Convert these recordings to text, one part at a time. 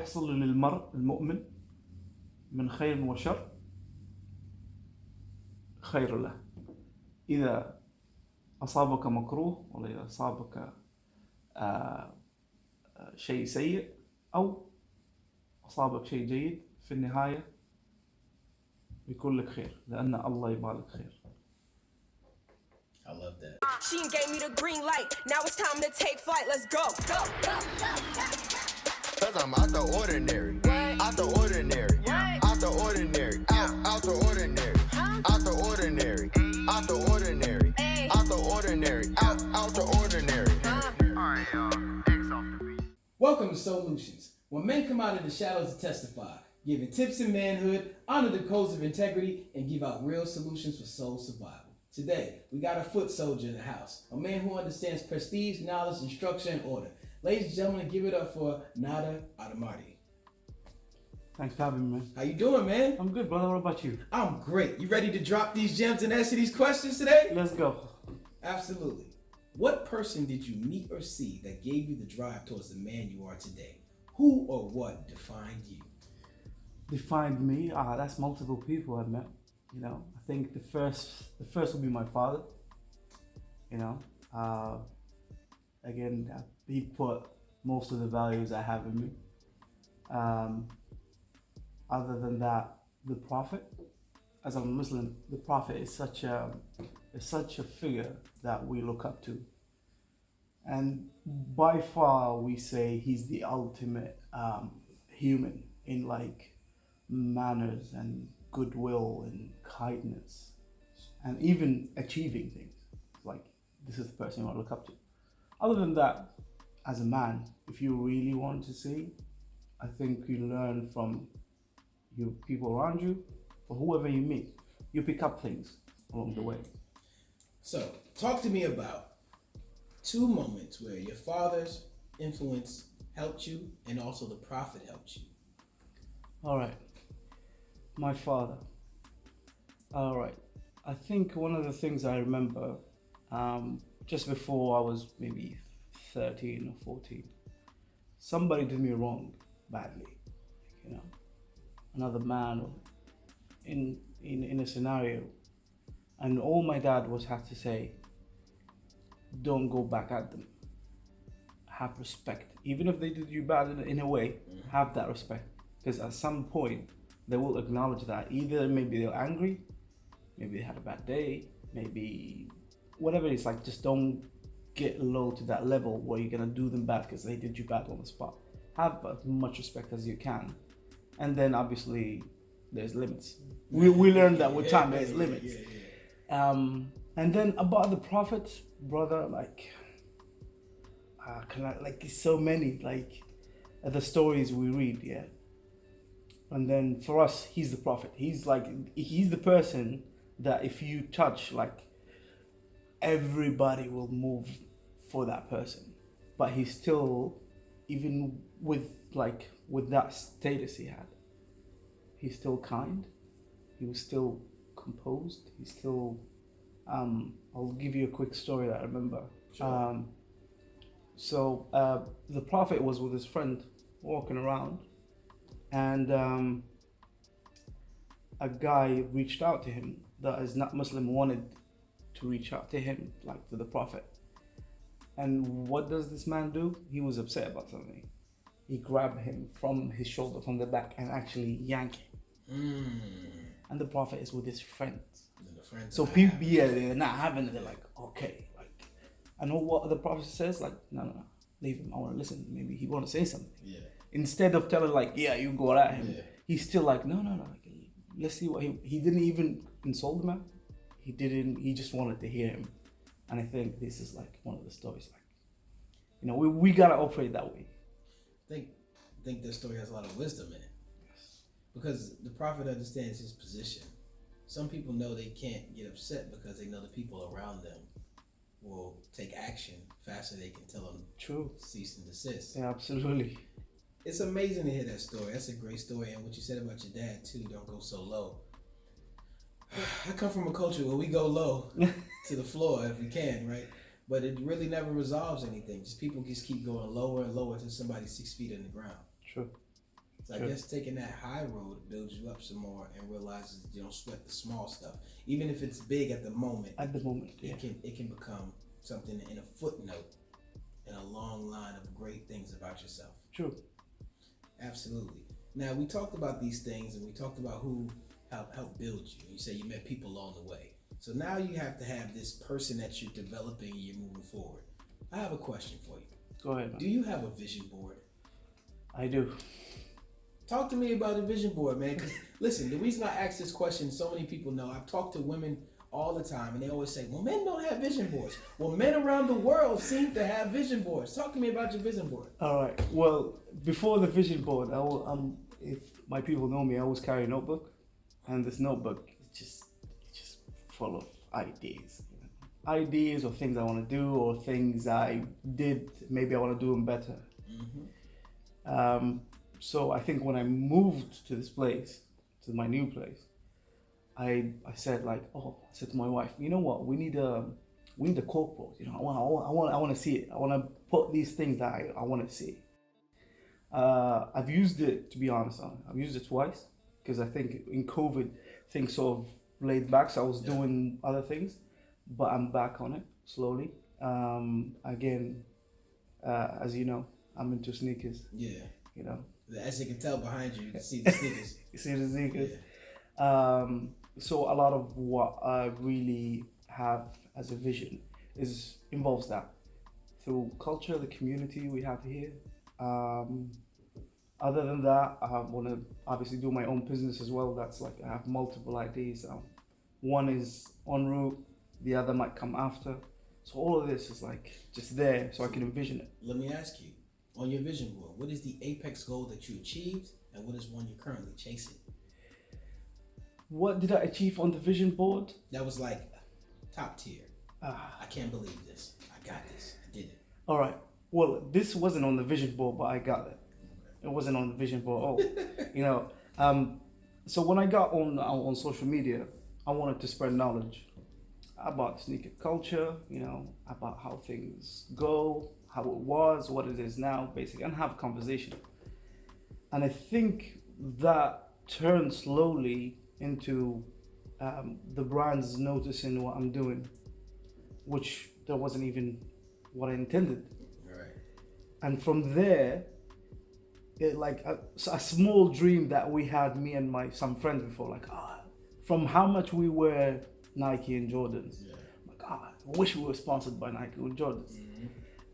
يحصل للمرء المؤمن من خير وشر خير له. إذا أصابك مكروه ولا إذا أصابك شيء سيء أو أصابك شيء جيد، في النهاية بيكون لك خير لأن الله يبالك خير. I love that. She gave me the green light. Now it's time to take flight. Let's go. Cause I'm out the ordinary. Out the ordinary. Out the ordinary. Out the ordinary. Out the ordinary. Out the ordinary. Out the ordinary. Out the ordinary. Alright, y'all. X off the beat. Welcome to SOULutions, where men come out of the shadows to testify, giving tips in manhood, honor the codes of integrity, and give out real solutions for soul survival. Today, we got a foot soldier in the house, a man who understands prestige, knowledge, and structure and order. Ladies and gentlemen, give it up for Nader Almahri. Thanks for having me, man. How you doing, man? I'm good, brother. What about you? I'm great. You ready to drop these gems and answer these questions today? Let's go. Absolutely. What person did you meet or see that gave you the drive towards the man you are today? Who or what defined you? Defined me? That's multiple people I've met. You know, I think the first would be my father. You know, again, he put most of the values I have in me. Other than that, the Prophet. As I'm a Muslim, the Prophet is such a figure that we look up to, and by far we say he's the ultimate human in like manners and goodwill and kindness, and even achieving things. Like, this is the person you want to look up to. Other than that, as a man, if you really want to see, I think you learn from your people around you, or whoever you meet. You pick up things along the way. So, talk to me about 2 moments where your father's influence helped you and also the Prophet helped you. All right. My father. All right. I think one of the things I remember, just before I was maybe 13 or 14, somebody did me wrong badly, you know, another man in a scenario, and all my dad had to say, don't go back at them. Have respect. Even if they did you bad in a way, have that respect. Because at some point, they will acknowledge that. Either maybe they're angry, maybe they had a bad day, maybe whatever it is, like, just don't get low to that level where you're gonna do them bad because they did you bad on the spot. Have as much respect as you can. And then obviously there's limits. We learned that with time, there's limits. And then about the Prophet, brother, like, so many, like, the stories we read, yeah. And then for us, he's the Prophet. He's the person that if you touch, like, everybody will move for that person. But he's still, even with that status he had, he's still kind. He was still composed. He's still, I'll give you a quick story that I remember. Sure. The Prophet was with his friend walking around, and a guy reached out to him that is not Muslim, wanted to reach out to him, like to the Prophet. And what does this man do? He was upset about something. He grabbed him from his shoulder, from the back, and actually yanked him. And the Prophet is with his friends. So people, they're not having it. They're like, okay, like, I know what the Prophet says. Like, no, leave him. I want to listen. Maybe he want to say something. Yeah. Instead of telling, like, yeah, you go at him, he's still like, no. Like, let's see what he didn't even insult the man. He just wanted to hear him. And I think this is like one of the stories, like, you know, we gotta operate that way. I think this story has a lot of wisdom in it. Because the Prophet understands his position. Some people know they can't get upset because they know the people around them will take action faster than they can tell them. True. Cease and desist. Yeah, absolutely. It's amazing to hear that story. That's a great story. And what you said about your dad too, don't go so low. I come from a culture where we go low to the floor if we can, right? But it really never resolves anything. Just people just keep going lower and lower until somebody's 6 feet in the ground. True. So I guess taking that high road builds you up some more and realizes that you don't sweat the small stuff. Even if it's big at the moment. At the moment, yeah. It can become something in a footnote in a long line of great things about yourself. True. Absolutely. Now, we talked about these things and we talked about who helped build you. You say you met people along the way. So now you have to have this person that you're developing and you're moving forward. I have a question for you. Go ahead, man. Do you have a vision board? I do. Talk to me about a vision board, man. 'Cause listen, the reason I ask this question, so many people know, I've talked to women all the time and they always say, well, men don't have vision boards. Well, men around the world seem to have vision boards. Talk to me about your vision board. All right. Well, before the vision board, if my people know me, I always carry a notebook, and this notebook is just full of ideas. Ideas or things I want to do or things I did, maybe I want to do them better. So I think when I moved to this place, to my new place, I said I said to my wife, you know what, we need a corkboard. You know, I want to see it. I want to put these things that I want to see. I've used it, to be honest. I've used it twice because I think in COVID things sort of laid back, so I was doing other things, but I'm back on it slowly. Again, as you know, I'm into sneakers. Yeah. You know. As you can tell behind you, you can see the sneakers. You see the sneakers. Yeah. So a lot of what I really have as a vision involves that through culture, the community we have here. Other than that, I want to obviously do my own business as well. That's I have multiple ideas. One is en route, the other might come after. So all of this is just there, so I can envision it. Let me ask you, on your vision board, what is the apex goal that you achieved, and what is one you're currently chasing? What did I achieve on the vision board? That was top tier. I can't believe this. I got this. I did it. All right. Well, this wasn't on the vision board, but I got it. It wasn't on the vision board. So when I got on social media, I wanted to spread knowledge about sneaker culture, about how things go, how it was, what it is now, basically, and have a conversation. And I think that turned slowly into the brands noticing what I'm doing, which that wasn't even what I intended. Right. And from there, a small dream that we had, me and some friends before, from how much we wear Nike and Jordans. Yeah. I wish we were sponsored by Nike and Jordans. Mm-hmm.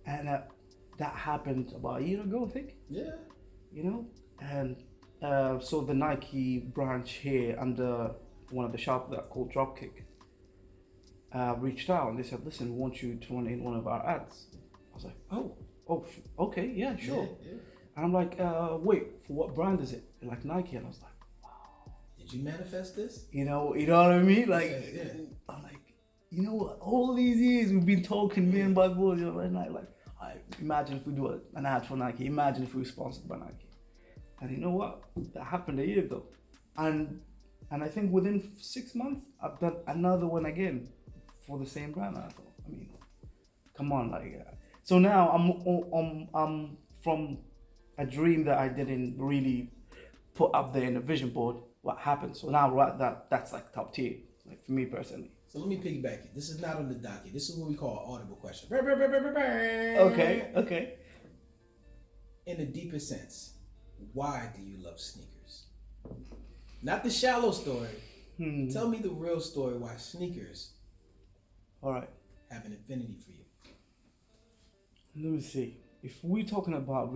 And that happened about a year ago, I think. Yeah. And so the Nike branch here under one of the shops that called Dropkick reached out and they said, listen, we want you to run in one of our ads. I was like, oh, okay, yeah, sure. Yeah. And I'm like, wait, for what brand is it? They're like Nike. And I was like, wow. Did you manifest this? You know what I mean? Yeah. I'm like, you know what? All these years we've been talking, me and my boys, and I imagine if we do an ad for Nike. Imagine if we were sponsored by Nike. And you know what? That happened a year ago. And I think within 6 months, I've done another one again for the same brand. I thought, come on, so now I'm from a dream that I didn't really put up there in the vision board. What happened? So now that's top tier, for me personally. So let me piggyback it. This is not on the docket. This is what we call an audible question. Okay. In the deepest sense, why do you love sneakers? Not the shallow story. Tell me the real story why sneakers all right have an affinity for you. Let me see. If we're talking about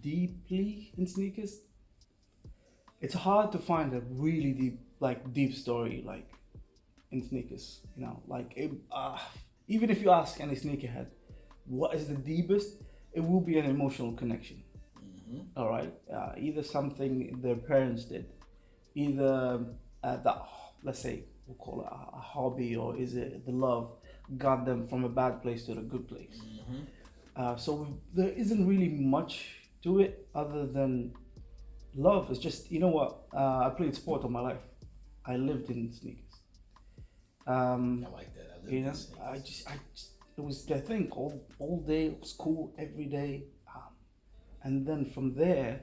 deeply in sneakers, it's hard to find a really deep story in sneakers. Even if you ask any sneakerhead, what is the deepest? It will be an emotional connection. Mm-hmm. All right, either something their parents did, either let's say we'll call it a hobby, or is it the love got them from a bad place to a good place. Mm-hmm. So there isn't really much to it other than love. It's just, I played sport all my life. I lived in sneakers. I like that. I lived in sneakers. It was the thing all day, school every day. And then from there,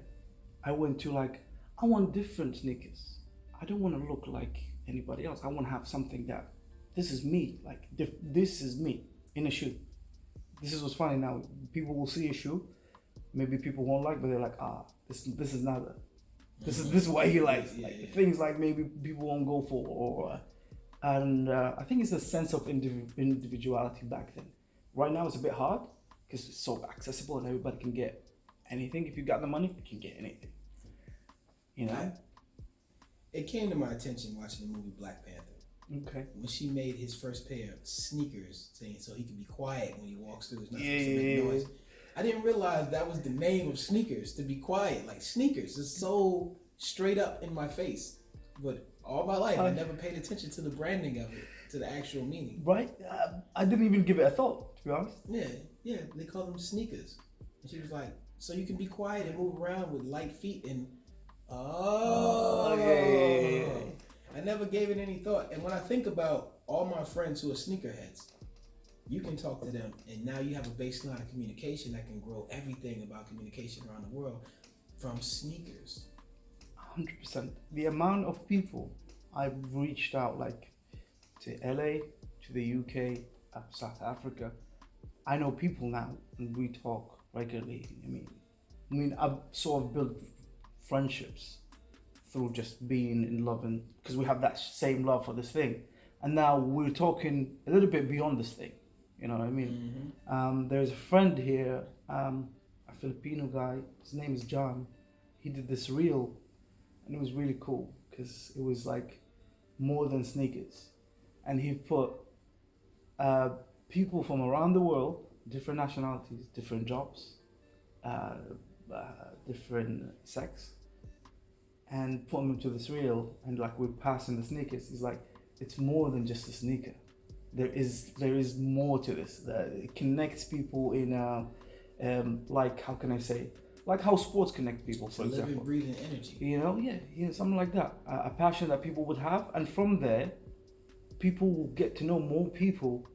I went to like, I want different sneakers. I don't want to look like anybody else. I want to have something that, this is me. Like, this is me in a shoe. This is what's funny now. People will see a shoe, maybe people won't like, but they're like, this is Nader. This is what he likes. Things like maybe people won't go for, or I think it's a sense of individuality back then. Right now it's a bit hard because it's so accessible and everybody can get anything. If you got the money, you can get anything. You know. It came to my attention watching the movie Black Panther. Okay. When she made his first pair of sneakers, saying so he can be quiet when he walks through, it's not supposed to make noise. I didn't realize that was the name of sneakers, to be quiet. Like, sneakers is so straight up in my face. But all my life, I never paid attention to the branding of it, to the actual meaning. Right? I didn't even give it a thought, to be honest. Yeah, they call them sneakers. And she was like, so you can be quiet and move around with light feet and... Yeah. I never gave it any thought. And when I think about all my friends who are sneakerheads, you can talk to them, and now you have a baseline of communication that can grow everything about communication around the world from sneakers. 100%. The amount of people I've reached out, like to LA, to the UK, South Africa. I know people now, and we talk regularly. I mean, I've sort of built friendships through just being in love, and because we have that same love for this thing, and now we're talking a little bit beyond this thing. You know what I mean? Mm-hmm. There's a friend here, a Filipino guy. His name is John. He did this reel, and it was really cool because it was like more than sneakers, and he put people from around the world, different nationalities, different jobs, different sex, and put them into this reel, and like we're passing the sneakers. He's like, it's more than just a sneaker. There is more to this. It connects people in like, how can I say, like how sports connect people, for example. Living, breathing energy. You know, yeah, something like that. A passion that people would have, and from there, people will get to know more people,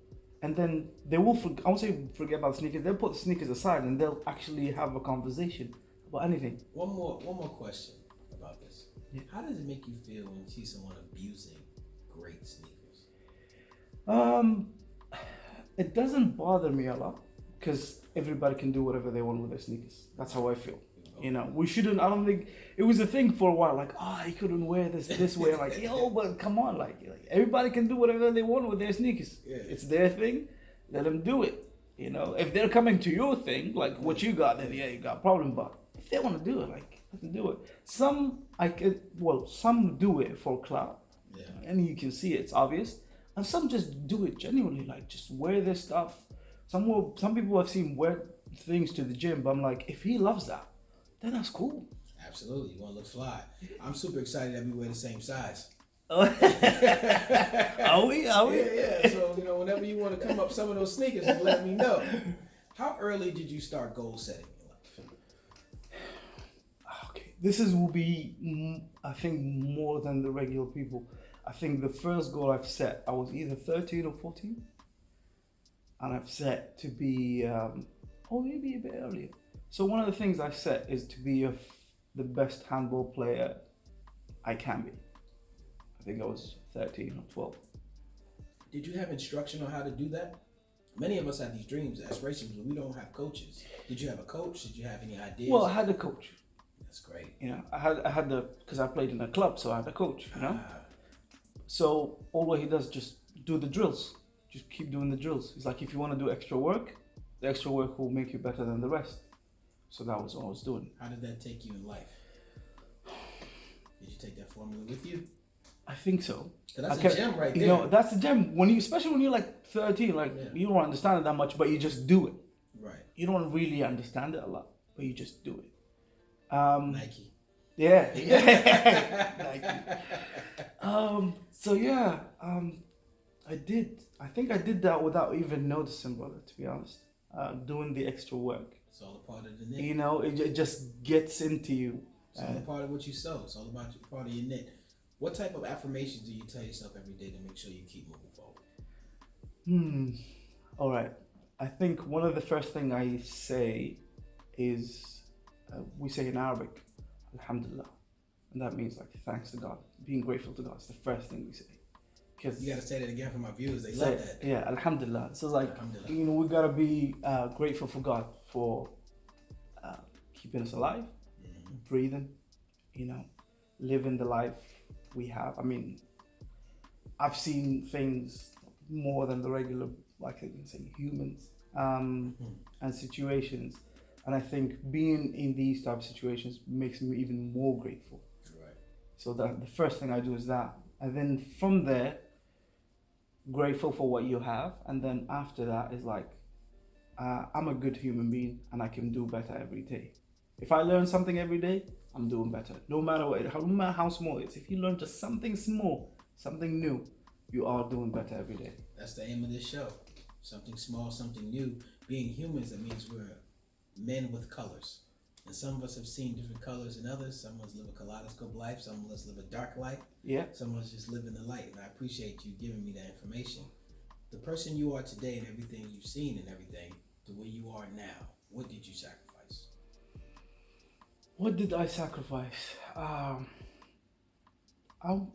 and then they will. I won't say forget about sneakers. They'll put the sneakers aside, and they'll actually have a conversation about anything. One more question about this. Yeah. How does it make you feel when you see someone abusing great sneakers? It doesn't bother me a lot because everybody can do whatever they want with their sneakers. That's how I feel. You know, we shouldn't. I don't think it was a thing for a while. Like, you couldn't wear this way. Like, yo, but come on, like everybody can do whatever they want with their sneakers. Yeah. It's their thing. Let them do it. You know, if they're coming to your thing, like what you got, then you got a problem. But if they want to do it, like let them do it. Some do it for clout, and you can see it's obvious. And some just do it genuinely, like just wear their stuff. Some people I've seen wear things to the gym, but I'm like, if he loves that, then that's cool. Absolutely, you want to look fly. I'm super excited that we wear the same size. Are we? Yeah. So whenever you want to come up some of those sneakers, just let me know. How early did you start goal setting in life? Okay, will be, I think, more than the regular people. I think the first goal I've set, I was either 13 or 14, and I've set to be, maybe a bit earlier. So one of the things I've set is to be the best handball player I can be. I think I was 13 or 12. Did you have instruction on how to do that? Many of us have these dreams, aspirations, but we don't have coaches. Did you have a coach? Did you have any ideas? Well, I had a coach. That's great. You know, I had because I played in a club, so I had a coach, you know? So all what he does, just do the drills. Just keep doing the drills. It's like, if you want to do extra work, the extra work will make you better than the rest. So that was what I was doing. How did that take you in life? Did you take that formula with you? I think so. That's a gem right there. You know, that's the gem. Especially when you're like 13, you don't understand it that much, but you just do it. Right. You don't really understand it a lot, but you just do it. Nike. Yeah. Nike. So yeah, I think I did that without even noticing, brother, to be honest. Doing the extra work. It's all a part of the knit. You know, it just gets into you. It's all a part of what you sow. It's all about part of your knit. What type of affirmations do you tell yourself every day to make sure you keep moving forward? All right. I think one of the first thing I say is, we say in Arabic, Alhamdulillah. And that means like thanks to God. Being grateful to God is the first thing we say. Because You gotta say that again for my viewers. They love that. yeah, Alhamdulillah. So like, Alhamdulillah. you know, we gotta be grateful for God for keeping us alive, breathing, you know, living the life we have. I mean, I've seen things more than the regular, like I can say, humans and situations. And I think being in these type of situations makes me even more grateful. Right. So the first thing I do is that. And then from there, grateful for what you have. And then after that is like, I'm a good human being and I can do better every day. If I learn something every day, I'm doing better. No matter what, no matter how small it is. If you learn just something small, something new, you are doing better every day. That's the aim of this show. Something small, something new. Being humans, that means we're men with colors. And some of us have seen different colors than others. Some of us live a kaleidoscope life. Some of us live a dark life. Yeah. Some of us just live in the light. And I appreciate you giving me that information. The person you are today and everything you've seen and everything, the way you are now, what did you sacrifice? What did I sacrifice? I'm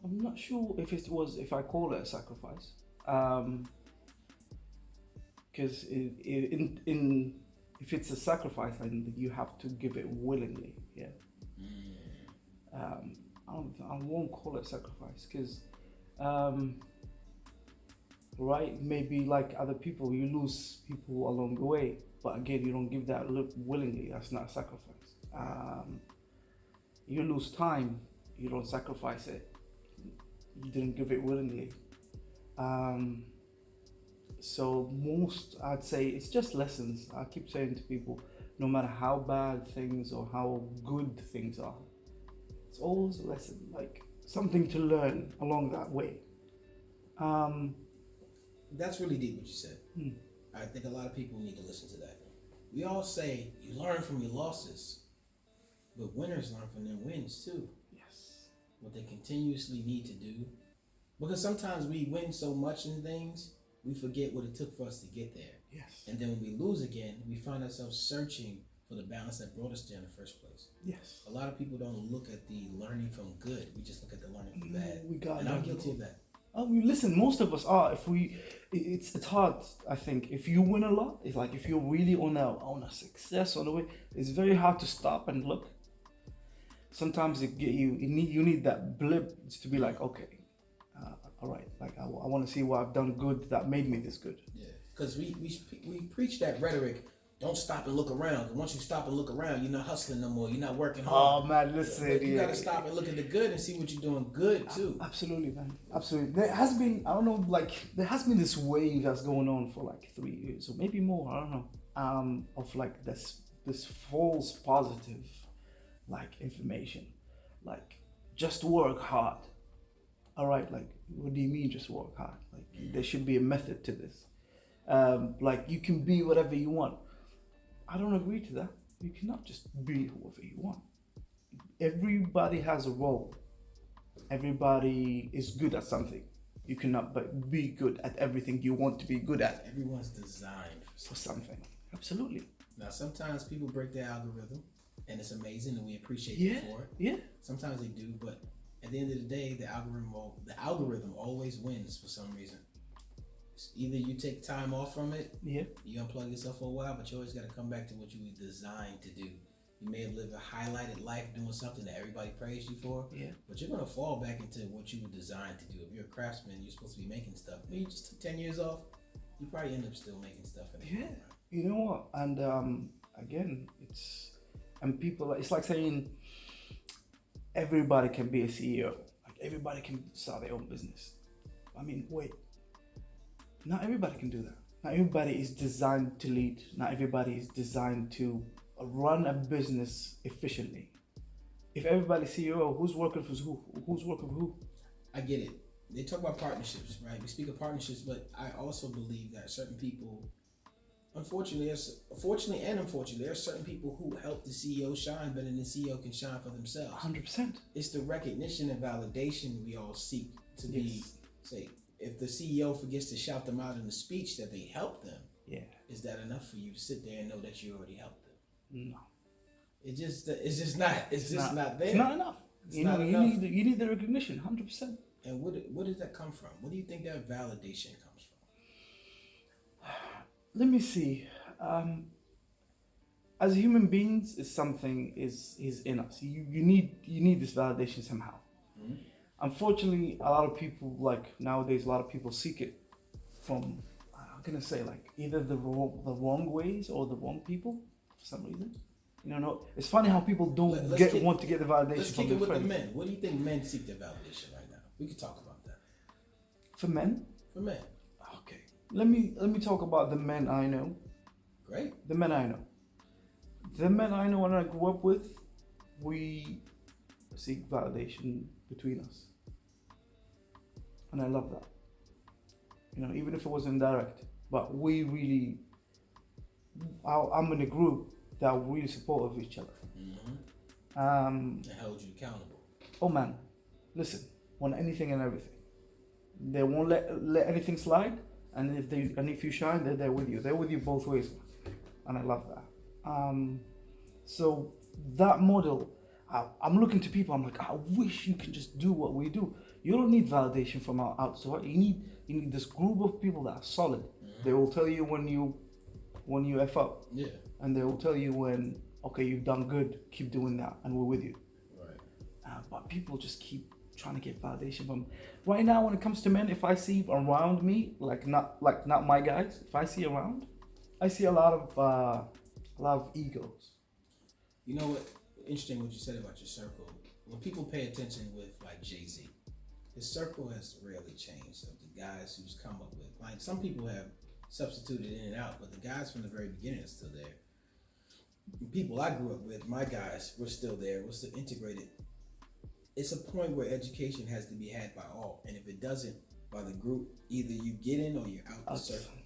not sure if I call it a sacrifice. Because if it's a sacrifice, then you have to give it willingly. Yeah. I won't call it sacrifice because, right? Maybe like other people, you lose people along the way, but again, you don't give that look willingly. That's not a sacrifice. You lose time, you don't sacrifice it. You didn't give it willingly. So most, I'd say, it's just lessons. I keep saying to people, no matter how bad things or how good things are, it's always a lesson, like something to learn along that way. That's really deep what you said. I think a lot of people need to listen to that. We all say you learn from your losses, but winners learn from their wins too. Yes. What they continuously need to do. Because sometimes we win so much in things, we forget what it took for us to get there. Yes. And then when we lose again, we find ourselves searching for the balance that brought us there in the first place. Yes. A lot of people don't look at the learning from good. We just look at the learning from bad. We got and I'm that. guilty of that. Oh, listen, most of us are. It's hard. I think if you win a lot, it's like if you're really on a success on the way, it's very hard to stop and look. Sometimes you need that blip to be like, okay, all right, like I want to see what I've done good that made me this good. Yeah, because we preach that rhetoric. Don't stop and look around. And once you stop and look around, you're not hustling no more. You're not working hard. Oh man, listen, but you gotta stop and look at the good and see what you're doing good too. Absolutely, man. Absolutely. There has been, I don't know, like there has been this wave that's going on for like 3 years or maybe more. I don't know. Of like this false positive, like information, like just work hard. All right, like what do you mean just work hard? Like there should be a method to this. Like you can be whatever you want. I don't agree to that. You cannot just be whoever you want. Everybody has a role. Everybody is good at something. You cannot but be good at everything you want to be good at. Everyone's designed For something. Absolutely. Now, sometimes people break their algorithm, and it's amazing, and we appreciate Yeah. them for it. Yeah. Sometimes they do, but at the end of the day, the algorithm always wins for some reason. It's either you take time off from it, Yeah. you unplug yourself for a while, but you always got to come back to what you were designed to do. You may have lived a highlighted life doing something that everybody praised you for, Yeah. but you're going to fall back into what you were designed to do. If you're a craftsman, you're supposed to be making stuff. Maybe you just took 10 years off, you probably end up still making stuff. Yeah. You know what? And again, it's like saying everybody can be a CEO. Like everybody can start their own business. I mean, wait. Not everybody can do that. Not everybody is designed to lead. Not everybody is designed to run a business efficiently. If everybody's CEO, who's working for who? Who's working for who? I get it. They talk about partnerships, right? We speak of partnerships, but I also believe that certain people, fortunately and unfortunately, there are certain people who help the CEO shine better than the CEO can shine for themselves. 100%. It's the recognition and validation we all seek to be, say, if the CEO forgets to shout them out in the speech that they helped them, Yeah. is that enough for you to sit there and know that you already helped them? No. it's just not there. It's not enough. It's You not know, enough. you need the recognition, 100%. And what does that come from? What do you think that validation comes from? Let me see. As human beings, is in us. You need this validation somehow. Mm-hmm. Unfortunately, a lot of people, like nowadays, a lot of people seek it from, I'm gonna say, like either the wrong ways or the wrong people for some reason. You know, it's funny how people don't want to get the validation Let's from kick it their with friends. the men. What do you think men seek their validation right now? We could talk about that. For men, For men. okay. Let me talk about the men I know. Great. The men I know. The men I know and I grew up with, we seek validation between us. And I love that. You know, even if it was indirect. But we really, I'm in a group that are really supportive of each other. Mm-hmm. They hold you accountable. Oh man, listen, on anything and everything. They won't let anything slide, and if you shine, they're there with you. They're with you both ways, and I love that. So that model, I'm looking to people. I'm like, I wish you could just do what we do. You don't need validation from outside. You need this group of people that are solid. Mm-hmm. They will tell you when you f up. Yeah. And they will tell you when, okay, you've done good. Keep doing that, and we're with you. Right. But people just keep trying to get validation from. Right now, when it comes to men, if I see around me, not my guys, if I see around, I see a lot of egos. You know what? Interesting what you said about your circle. When people pay attention with like Jay-Z, his circle has rarely changed. Of the guys who's come up with, like some people have substituted in and out, but the guys from the very beginning are still there. The people I grew up with, my guys, were still there. We're still integrated. It's a point where education has to be had by all, and if it doesn't, by the group, either you get in or you're out the circle.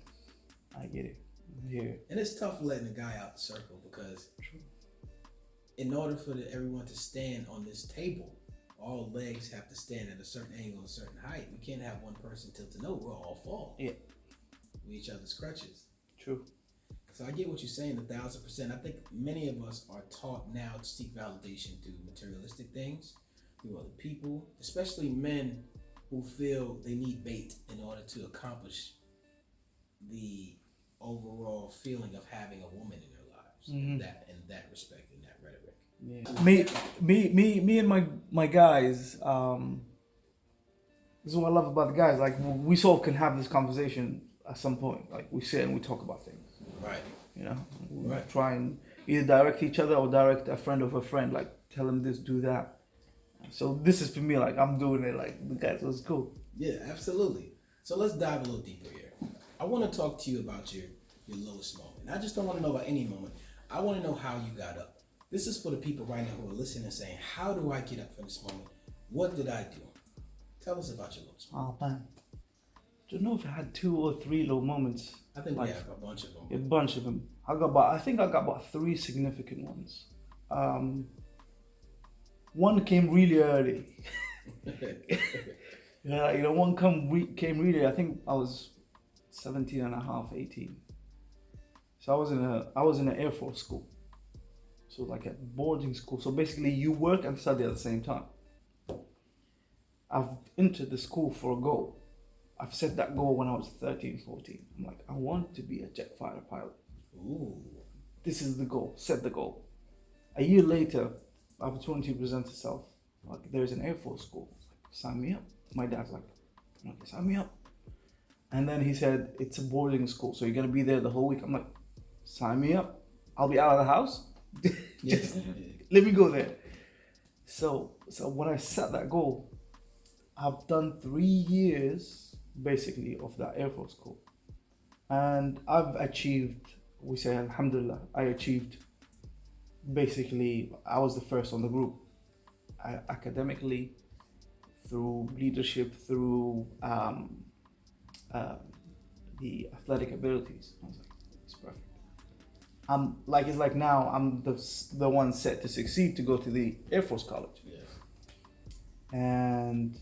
I get it. Yeah. And it's tough letting a guy out the circle because in order for everyone to stand on this table, all legs have to stand at a certain angle, a certain height. We can't have one person tilted. No, we'll all fall. Yeah. We're each other's crutches. True. So I get what you're saying 1,000%. I think many of us are taught now to seek validation through materialistic things, through other people, especially men who feel they need bait in order to accomplish the overall feeling of having a woman in their lives. Mm-hmm. In that respect, in that rhetoric. Yeah. Me and my guys, this is what I love about the guys. Like we sort of can have this conversation at some point. Like we sit and we talk about things. Right. You know, we Right. try and either direct each other or direct a friend of a friend. Like tell them this, do that. So this is for me. Like I'm doing it. Like the guys, was cool. Yeah, absolutely. So let's dive a little deeper here. I want to talk to you about your lowest moment. I just don't want to know about any moment. I want to know how you got up. This is for the people right now who are listening and saying, how do I get up from this moment? What did I do? Tell us about your lowest moment. Oh man, don't know if I had 2 or 3 low moments. I think like, we have a bunch of them. A bunch of them. I think I got about 3 significant ones. One came really early. Yeah, you know, one came really. I think I was 17 and a half, 18. So I was in an Air Force school. So like a boarding school. So basically you work and study at the same time. I've entered the school for a goal. I've set that goal when I was 13, 14. I'm like, I want to be a jet fighter pilot. Ooh. This is the goal. Set the goal. A year later, opportunity presents itself. Like, there's an Air Force school. Like, sign me up. My dad's like, okay, sign me up. And then he said, it's a boarding school, so you're gonna be there the whole week. I'm like, sign me up. I'll be out of the house. Just let me go there. So when I set that goal, I've done 3 years basically of that Air Force school, and I've achieved. We say Alhamdulillah. I achieved. Basically, I was the first on the group, academically, through leadership, through the athletic abilities. I was like, it's perfect. It's like now I'm the one set to succeed to go to the Air Force College. Yeah. And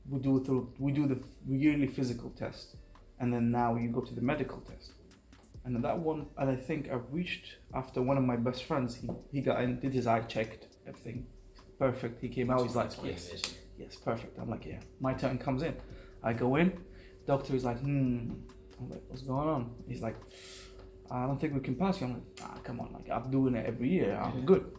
we do the yearly physical test, and then now you go to the medical test, And that one, and I think I reached after one of my best friends. He got in, did his eye, checked everything, perfect. He came out. He's like, yes, perfect. I'm like, yeah. My turn comes in. I go in. Doctor is like, I'm like, what's going on? He's like, I don't think we can pass you. I'm like, come on, like I'm doing it every year. I'm good.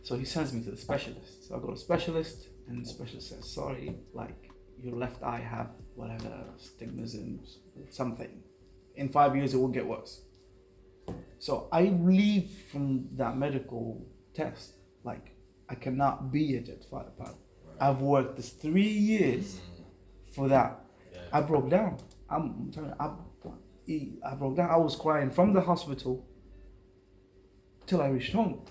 So he sends me to the specialist. So I go to the specialist, and the specialist says, sorry, like your left eye have whatever stigmatism, something. In 5 years, it will get worse. So I leave from that medical test, like I cannot be a jet fighter pilot. Right. I've worked this 3 years for that. Yeah. I broke down. I'm telling you, I broke down. I was crying from the hospital till I reached home.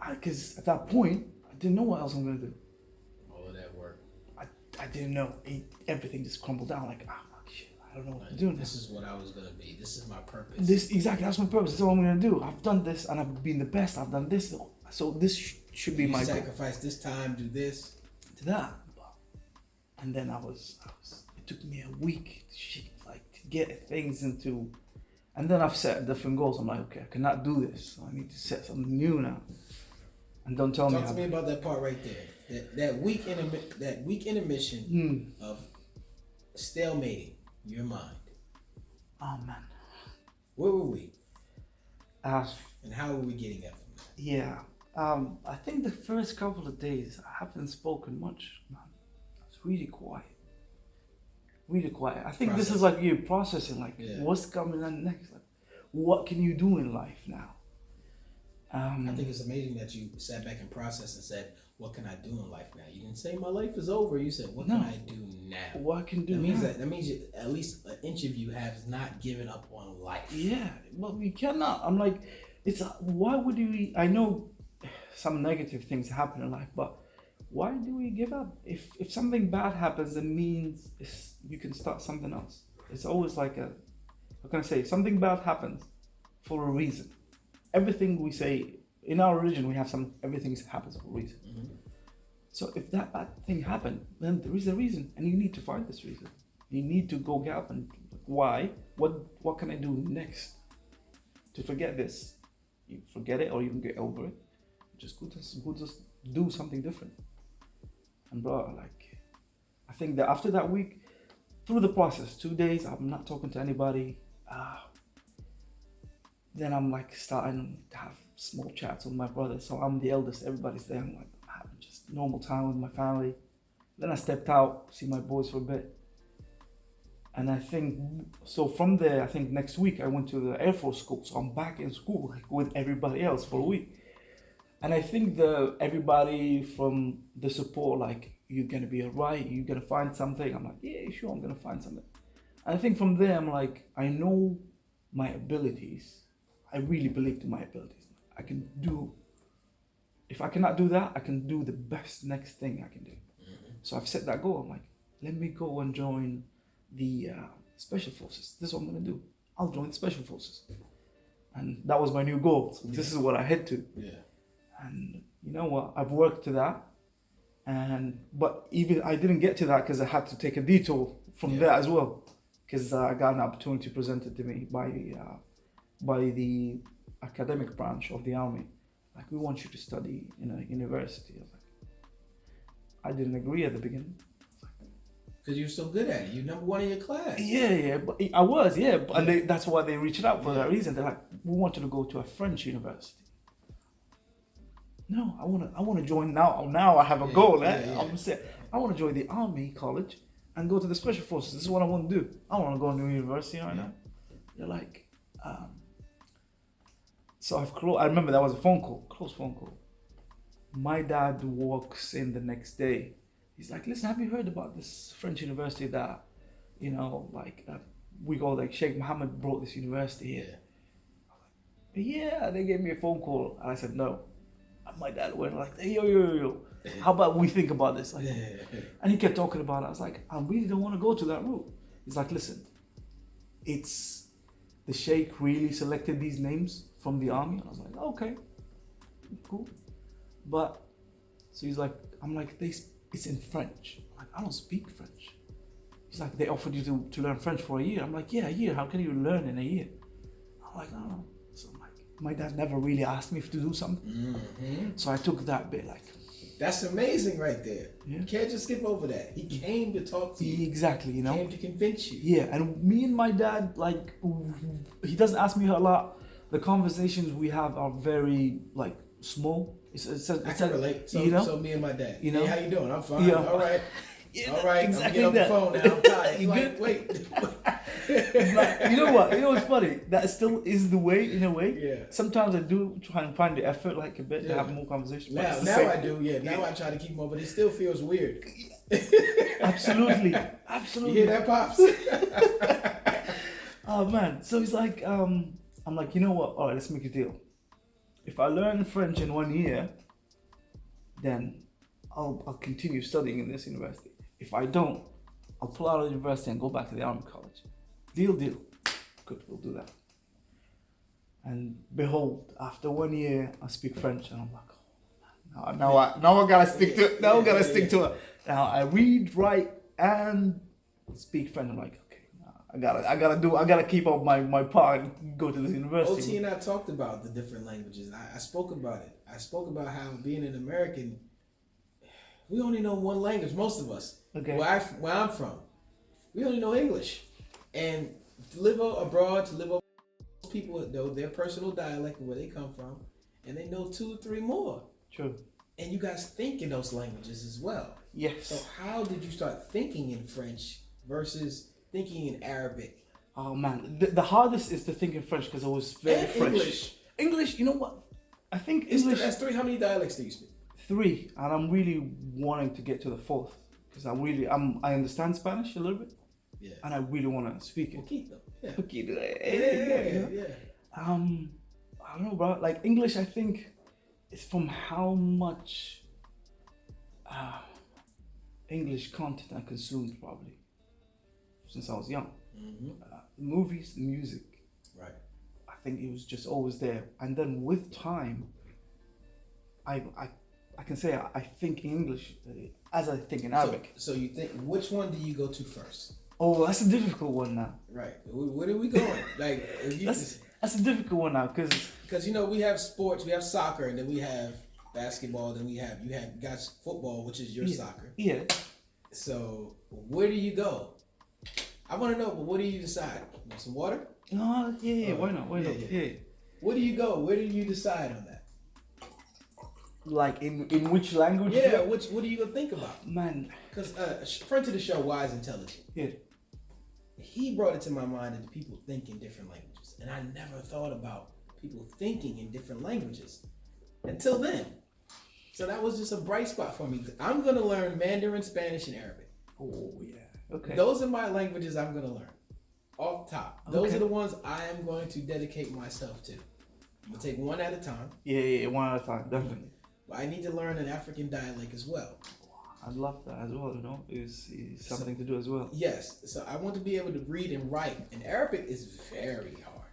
Because at that point, I didn't know what else I'm gonna do. All of that work. I didn't know. Everything just crumbled down. Like, shit, I don't know what to do. This is what I was gonna be. This is my purpose. Exactly, that's my purpose. This is what I'm gonna do. I've done this, and I've been the best. I've done this, so this should be my goal. Sacrifice this time, do this, to that. And then I was. It took me a week to get things into. And then I've set different goals. I'm like, okay, I cannot do this. So I need to set something new now. And don't tell me. Talk to me about that part right there. That week intermission of stalemating your mind. Oh man. Where were we? And how were we getting that from that? Yeah. I think the first couple of days I haven't spoken much, man. It's really quiet. Really quiet. I think this is like you processing, like what's coming on next? Like, what can you do in life now? I think it's amazing that you sat back and processed and said, what can I do in life now? You didn't say my life is over. You said, what can I do now? What I can do now? That means at least an inch of you has not given up on life. Yeah, but we cannot. I'm like, why would we? I know some negative things happen in life, but why do we give up? If something bad happens, it means you can start something else. It's always like how can I say? Something bad happens for a reason. Everything we say in our religion, we have everything happens for a reason. Mm-hmm. So if that bad thing happened, then there is a reason, and you need to find this reason. You need to go get up and why? What can I do next to forget this? You forget it, or you can get over it. Just do something different. And bro, like, I think that after that week, through the process, 2 days, I'm not talking to anybody. Then I'm like starting to have small chats with my brother. So I'm the eldest, everybody's there. I'm like, I'm having just normal time with my family. Then I stepped out, see my boys for a bit. And I think, so from there, I think next week I went to the Air Force School. So I'm back in school like with everybody else for a week. And I think everybody from the support, like, you're gonna be all right, you're gonna find something. I'm like, yeah, sure, I'm gonna find something. And I think from there, I'm like, I know my abilities. I really believe in my abilities. I can do, if I cannot do that, I can do the best next thing I can do. Mm-hmm. So I've set that goal. I'm like, let me go and join the Special Forces. This is what I'm gonna do. I'll join the Special Forces. And that was my new goal. So this is what I head to. Yeah. And you know what? I've worked to that. But even I didn't get to that because I had to take a detour from there as well. Because I got an opportunity presented to me by the academic branch of the army. Like, we want you to study in a university. I was like, I didn't agree at the beginning. Because you're so good at it. You're number one in your class. Yeah, but I was, and that's why they reached out for that reason. They're like, we want you to go to a French university. No, I want to join now. Now I have a goal. I'm saying, I want to join the army college and go to the Special Forces. This is what I want to do. I want to go to a university right now. They're like, so I remember that was a close phone call. My dad walks in the next day. He's like, listen, have you heard about this French university that, we go like Sheikh Mohammed brought this university here? Yeah, they gave me a phone call. And I said, no. And my dad went like, hey, yo. How about we think about this? And he kept talking about it. I was like, I really don't want to go to that route. He's like, listen, it's the Sheikh really selected these names from the army. And I was like, okay, cool. But, so he's like, I'm like, it's in French. I'm like, I don't speak French. He's like, they offered you to learn French for a year. I'm like, yeah, a year. How can you learn in a year? I'm like, I don't know. So I'm like, my dad never really asked me to do something. Mm-hmm. So I took that bit like. That's amazing right there. Yeah. You can't just skip over that. He came to talk to you. Exactly, you know. He came to convince you. Yeah, and me and my dad, like, he doesn't ask me a lot. The conversations we have are very, like, small. I can relate. So, you know? so me and my dad. You know? Hey, how you doing? I'm fine. Yeah. All right. Yeah, all right. exactly I'm getting off the phone now. I'm tired. You Like, good? wait. But you know what? You know what's funny? That still is the way, in a way. Yeah. Sometimes I do try and find the effort, like, a bit to Yeah. have more conversation. but Now it's the same. I do. Yeah. Now I try to keep him up, but it still feels weird. Absolutely. You Absolutely. hear that, pops? Oh, man. So he's like, I'm like, you know what? All right, let's make a deal. If I learn French in 1 year, then I'll continue studying in this university. If I don't, I'll pull out of university and go back to the army college. Deal. Good, we'll do that. And behold, after 1 year, I speak French, and I'm like, oh, man, now I gotta stick to it. Now I gotta stick to it. Now I read, write, and speak French. I'm like, okay, I gotta keep up my part and go to this university. OT and I talked about the different languages. I spoke about it. I spoke about how being an American, we only know one language, most of us. Okay. Where I'm from, we only know English. And to live abroad, to live over, people know their personal dialect and where they come from, and they know 2 or 3 more. True. And you guys think in those languages as well. Yes. So how did you start thinking in French versus thinking in Arabic? Oh man, the hardest is to think in French because I was very And French. English. English, you know what? I think English That's 3. How many dialects do you speak? 3, and I'm really wanting to get to the 4th because I understand Spanish a little bit, Yeah. and I really want to speak it. Poquito. Yeah. Okay, Yeah. I don't know, bro. Like English, I think it's from how much English content I consumed probably since I was young. Mm-hmm. Movies, music. Right. I think it was just always there, and then with time, I can say I think in English as I think in Arabic. So you think, which one do you go to first? Oh, that's a difficult one now. Right. Where are we going? Like, if you That's a difficult one now because we have sports, we have soccer, and then we have basketball, then you have guys football, which is your soccer. Yeah. So where do you go? I want to know, but what do you decide? You want some water? No, yeah, why not? Why not? Yeah. Where do you go? Where do you decide on that? Like in which language? Yeah, what do you gonna think about? Man. Because friend to the show, Wise Intelligent. Yeah. He brought it to my mind that people think in different languages, and I never thought about people thinking in different languages until then. So that was just a bright spot for me. I'm gonna learn Mandarin, Spanish, and Arabic. Oh yeah. Okay. Those are my languages I'm gonna learn. Off top. Those are the ones I am going to dedicate myself to. I'm gonna take one at a time. Yeah, one at a time, definitely. But I need to learn an African dialect as well. I love that as well, you know. It's something to do as well. Yes. So I want to be able to read and write. And Arabic is very hard.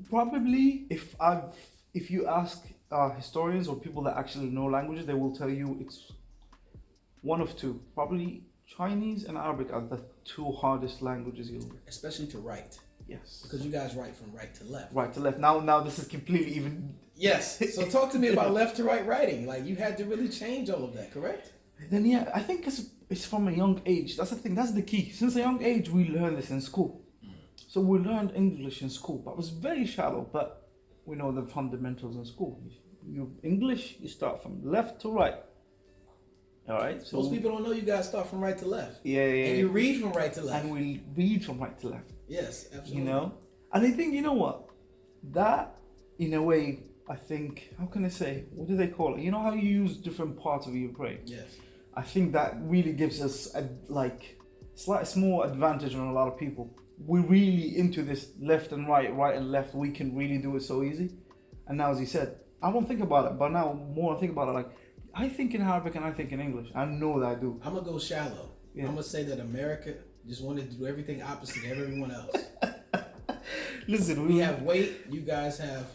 Probably if you ask historians or people that actually know languages, they will tell you it's one of 2. Probably Chinese and Arabic are the 2 hardest languages you'll learn. Especially to write. Yes. Because you guys write from right to left. Right to left. Now this is completely even. Yes. So talk to me about left to right writing. Like you had to really change all of that, correct? Then yeah, I think it's from a young age. That's the thing. That's the key. Since a young age, we learn this in school. So we learned English in school, but it was very shallow. But we know the fundamentals in school. English, you start from left to right. All right. So most people don't know you guys start from right to left. Yeah. And you read from right to left. And we read from right to left. Yes, absolutely. You know, and I think, you know what, that in a way, I think, how can I say, what do they call it? You know how you use different parts of your brain? Yes. I think that really gives us a small advantage on a lot of people. We're really into this left and right and left. We can really do it so easy. And now, as you said, I won't think about it, but now more I think about it, like, I think in Arabic and I think in English. I know that I do. I'm going to go shallow. Yeah. I'm going to say that America just wanted to do everything opposite of everyone else. Listen, we have weight, you guys have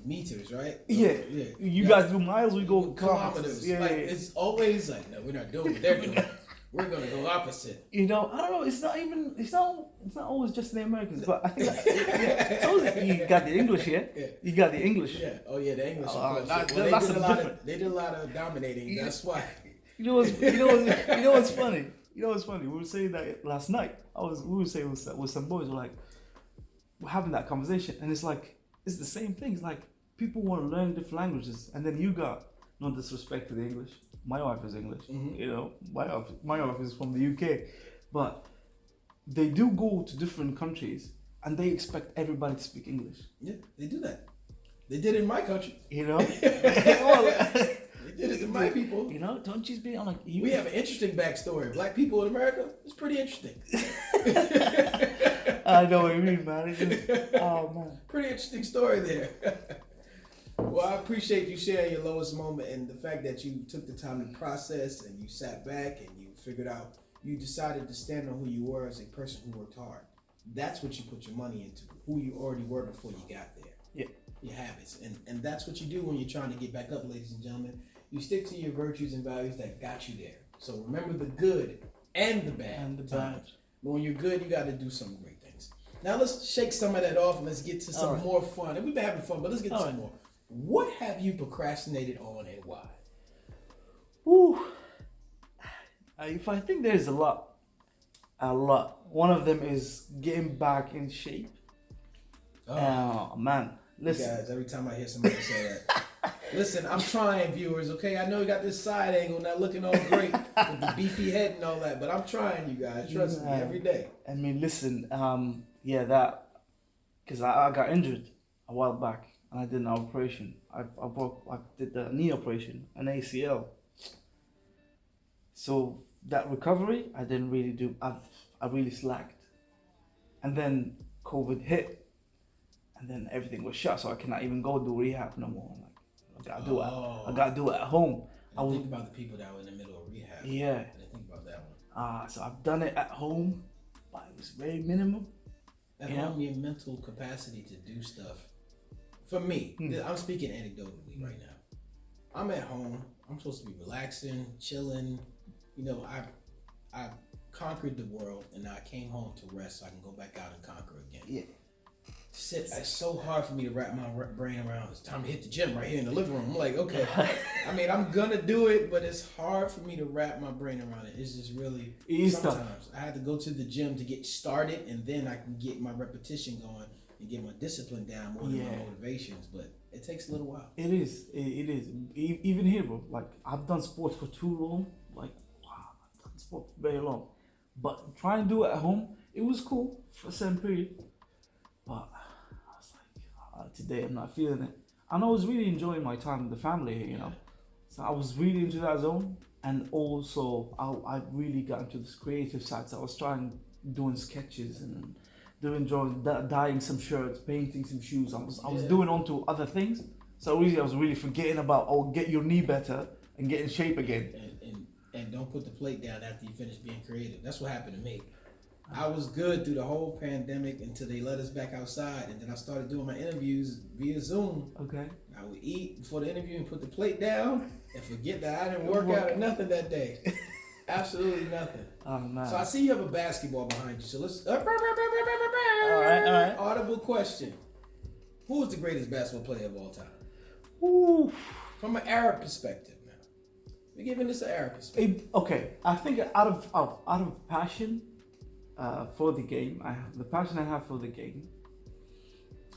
meters, right? Yeah. Yeah. You guys do miles, we go kilometers. Yeah, It's always like, no, we're not doing what they're doing. We're gonna go opposite. You know, I don't know. It's not always just the Americans, but I think it's always, you got the English here. Yeah. You got the English. Yeah. Oh yeah, the English. That's They did a lot of dominating. That's why. You know what's funny? You know what's funny? We were saying that last night. We were saying with some boys, we're having that conversation, and it's like it's the same thing. It's like people want to learn different languages, and then you got no disrespect to the English. My wife is English. Mm-hmm. You know, my wife is from the UK, but they do go to different countries, and they expect everybody to speak English. Yeah, they do that. They did it in my country. You know. They did it to my people. You know, don't you be on like you. We have an interesting backstory. Black people in America, it's pretty interesting. I know what you mean, man. Oh man. Pretty interesting story there. Well, I appreciate you sharing your lowest moment and the fact that you took the time to process and you sat back and you figured out, you decided to stand on who you were as a person who worked hard. That's what you put your money into, who you already were before you got there. Yeah. Your habits. And that's what you do when you're trying to get back up, ladies and gentlemen. You stick to your virtues and values that got you there. So remember the good and the bad. And the bad. But when you're good, you got to do some great things. Now let's shake some of that off and let's get to some more fun. And we've been having fun, but let's get to some more. What have you procrastinated on and why? Ooh. If I think there's a lot. One of them is getting back in shape. Oh man, listen. Guys, every time I hear somebody say that. Listen, I'm trying, viewers, okay? I know you got this side angle, not looking all great with the beefy head and all that, but I'm trying, you guys. Trust me, every day. I mean, listen, because I got injured a while back, and I did an operation. I did the knee operation, an ACL. So that recovery, I didn't really do. I really slacked, and then COVID hit, and then everything was shut, so I cannot even go do rehab no more. I gotta do it at home. I think about the people that were in the middle of rehab. Yeah. I didn't think about that one. So I've done it at home, but it was very minimum. At home, your mental capacity to do stuff. For me, I'm speaking anecdotally right now. I'm at home. I'm supposed to be relaxing, chilling. You know, I conquered the world, and now I came home to rest so I can go back out and conquer again. Yeah. It's so hard for me to wrap my brain around. It's time to hit the gym right here in the living room. I'm like, okay. I mean, I'm gonna do it, but it's hard for me to wrap my brain around it. It's just really sometimes I have to go to the gym to get started, and then I can get my repetition going and get my discipline down more than my motivations. But it takes a little while. It is. Even here, bro. Like I've done sports for too long. Like I've done sports for very long. But trying to do it at home, it was cool for a certain period. But I was like, today I'm not feeling it. And I was really enjoying my time with the family here, you know. So I was really into that zone. And also, I really got into this creative side. So I was doing sketches and dyeing some shirts, painting some shoes. I was doing onto other things. So I was really forgetting about, get your knee better and get in shape again. And don't put the plate down after you finish being creative. That's what happened to me. I was good through the whole pandemic until they let us back outside, and then I started doing my interviews via Zoom. Okay. I would eat before the interview and put the plate down and forget that I didn't work out or nothing that day. Absolutely nothing. Oh man. So I see you have a basketball behind you. So let's. All right. Audible question: who is the greatest basketball player of all time? Ooh. From an Arab perspective. Now, we're giving this an Arab perspective. Okay, I think out of passion. For the game, the passion I have for the game,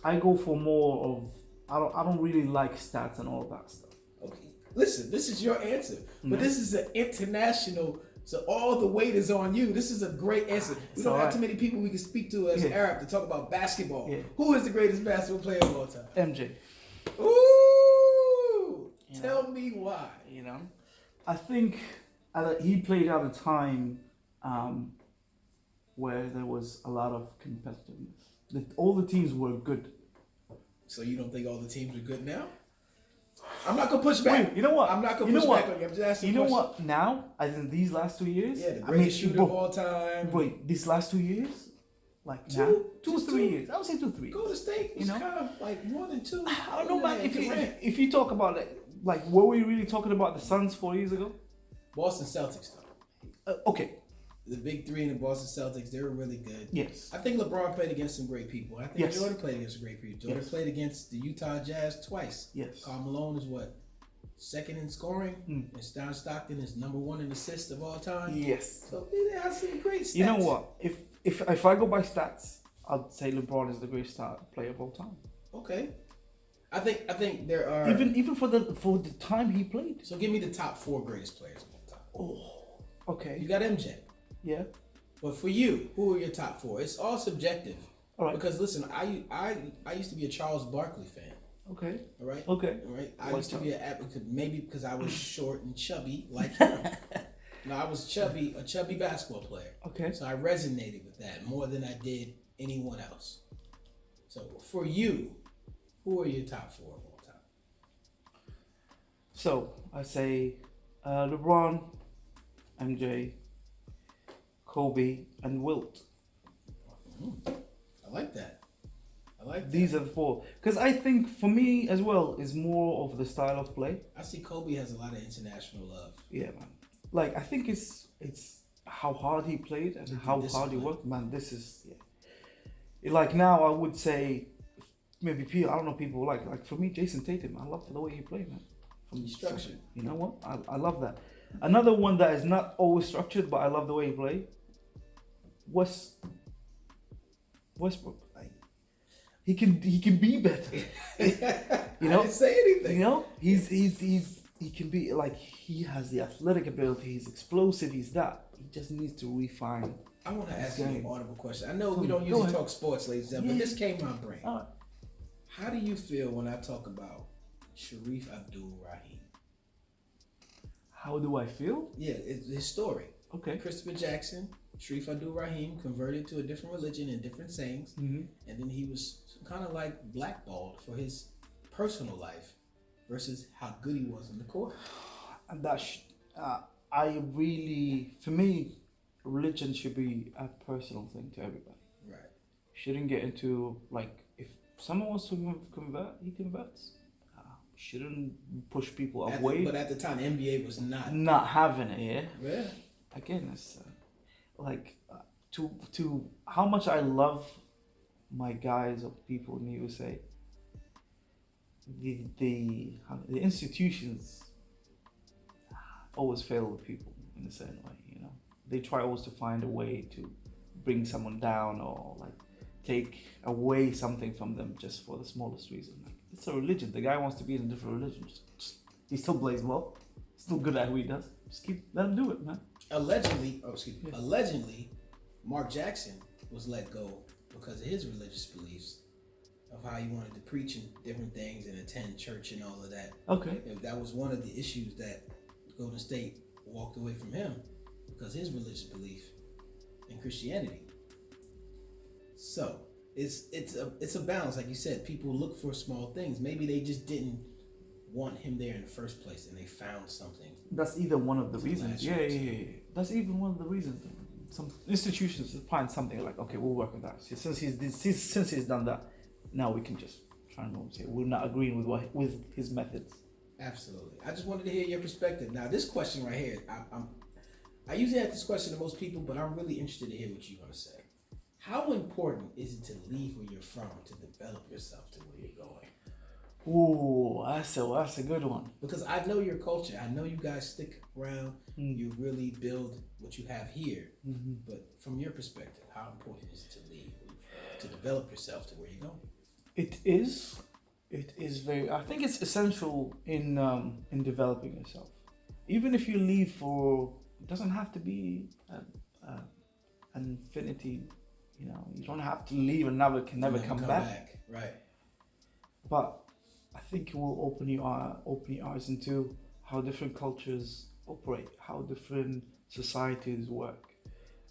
I go for more of. I don't really like stats and all that stuff. Okay, listen, this is your answer, but this is an international. So all the weight is on you. This is a great answer. We don't have too many people we can speak to as Arab to talk about basketball. Yeah. Who is the greatest basketball player of all time? MJ. Ooh, tell me why. You know, I think he played at a time. Where there was a lot of competitiveness. All the teams were good. So you don't think all the teams are good now? I'm not gonna push back. Wait, you know what? I'm not gonna push back on you. I'm just asking. You know what? Now, as in these last 2 years. Yeah, the greatest shooter of all time. Wait, these last 2 years? Like two or 3 years? I would say 2, 3. Golden State was kind of like more than 2. I don't know, man. If you talk about it, like, were we really talking about the Suns 4 years ago? Boston Celtics, though. Okay. The big three in the Boston Celtics, they were really good. Yes. I think LeBron played against some great people. I think Yes. Jordan played against some great people. Jordan Yes. played against the Utah Jazz twice. Yes. Karl Malone is what? Second in scoring? Mm. And John Stockton is number 1 in assists of all time? Yes. So they have some great stats. You know what? If I go by stats, I'd say LeBron is the greatest player of all time. Okay. I think there are... Even for the time he played. So give me the top 4 greatest players of all time. Oh, okay. You got MJ. Yeah. But for you, who are your top 4? It's all subjective. All right. Because listen, I used to be a Charles Barkley fan. Okay. All right. Okay. All right. I What's used to up? be an advocate, maybe because I was short and chubby like him. No, I was a chubby basketball player. Okay. So I resonated with that more than I did anyone else. So for you, who are your top 4 of all time? So I say LeBron, MJ, Kobe, and Wilt. I like that. These are the 4. Because I think for me as well is more of the style of play. I see Kobe has a lot of international love. Yeah, man. Like I think it's how hard he played and how hard he worked. Man, this is like now I would say maybe people, I don't know, people like for me Jason Tatum. I love the way he played, man. From Structured. You know what? I love that. Another one that is not always structured, but I love the way he played. Westbrook. Like, he can be better. You know? I didn't say anything. You know, he can be like, he has the athletic ability. He's explosive. He's that. He just needs to refine. I want to ask you game. an audible question. I know we don't Go usually ahead. talk sports, ladies and gentlemen, but this came to my brain. All right. How do you feel when I talk about Sharif Abdul-Rahim? How do I feel? Yeah, it's his story. Okay. Christopher Jackson, Sharif Abdul-Rahim converted to a different religion and different sayings, Mm-hmm. and then he was kind of like blackballed for his personal life versus how good he was in the court. And that I really, for me, religion should be a personal thing to everybody. Right. Shouldn't get into like, if someone wants to convert, he converts. Shouldn't push people away. But at the time, the NBA was Not having it. Yeah. Yeah. Again, it's like to how much I love my guys or people in the USA. The institutions always fail with people in a certain way. You know, they try always to find a way to bring someone down or like take away something from them just for the smallest reason. Like, it's a religion. The guy wants to be in a different religion. He still plays well. Still good at who he does. Just let him do it, man. Allegedly, Mark Jackson was let go because of his religious beliefs of how he wanted to preach in different things and attend church and all of that. Okay. That was one of the issues that Golden State walked away from him because his religious belief in Christianity. So it's a balance, like you said. People look for small things. Maybe they just didn't want him there in the first place, and they found something. That's either one of the It's reasons. last Yeah. That's even one of the reasons. Some institutions find something like, okay, we'll work on that. Since he's done that, now we can just try and say we're not agreeing with his methods. Absolutely. I just wanted to hear your perspective. Now, this question right here, I usually ask this question to most people, but I'm really interested to hear what you're going to say. How important is it to leave where you're from to develop yourself to where you're going? Ooh, that's a good one. Because I know your culture. I know you guys stick around. You really build what you have here. Mm-hmm. But from your perspective, how important is it to leave to develop yourself to where you're going? It is very. I think it's essential in developing yourself. Even if you leave for, it doesn't have to be an infinity. You know, you don't have to leave and can never come back. Right. But I think it will open your eyes into how different cultures operate, how different societies work.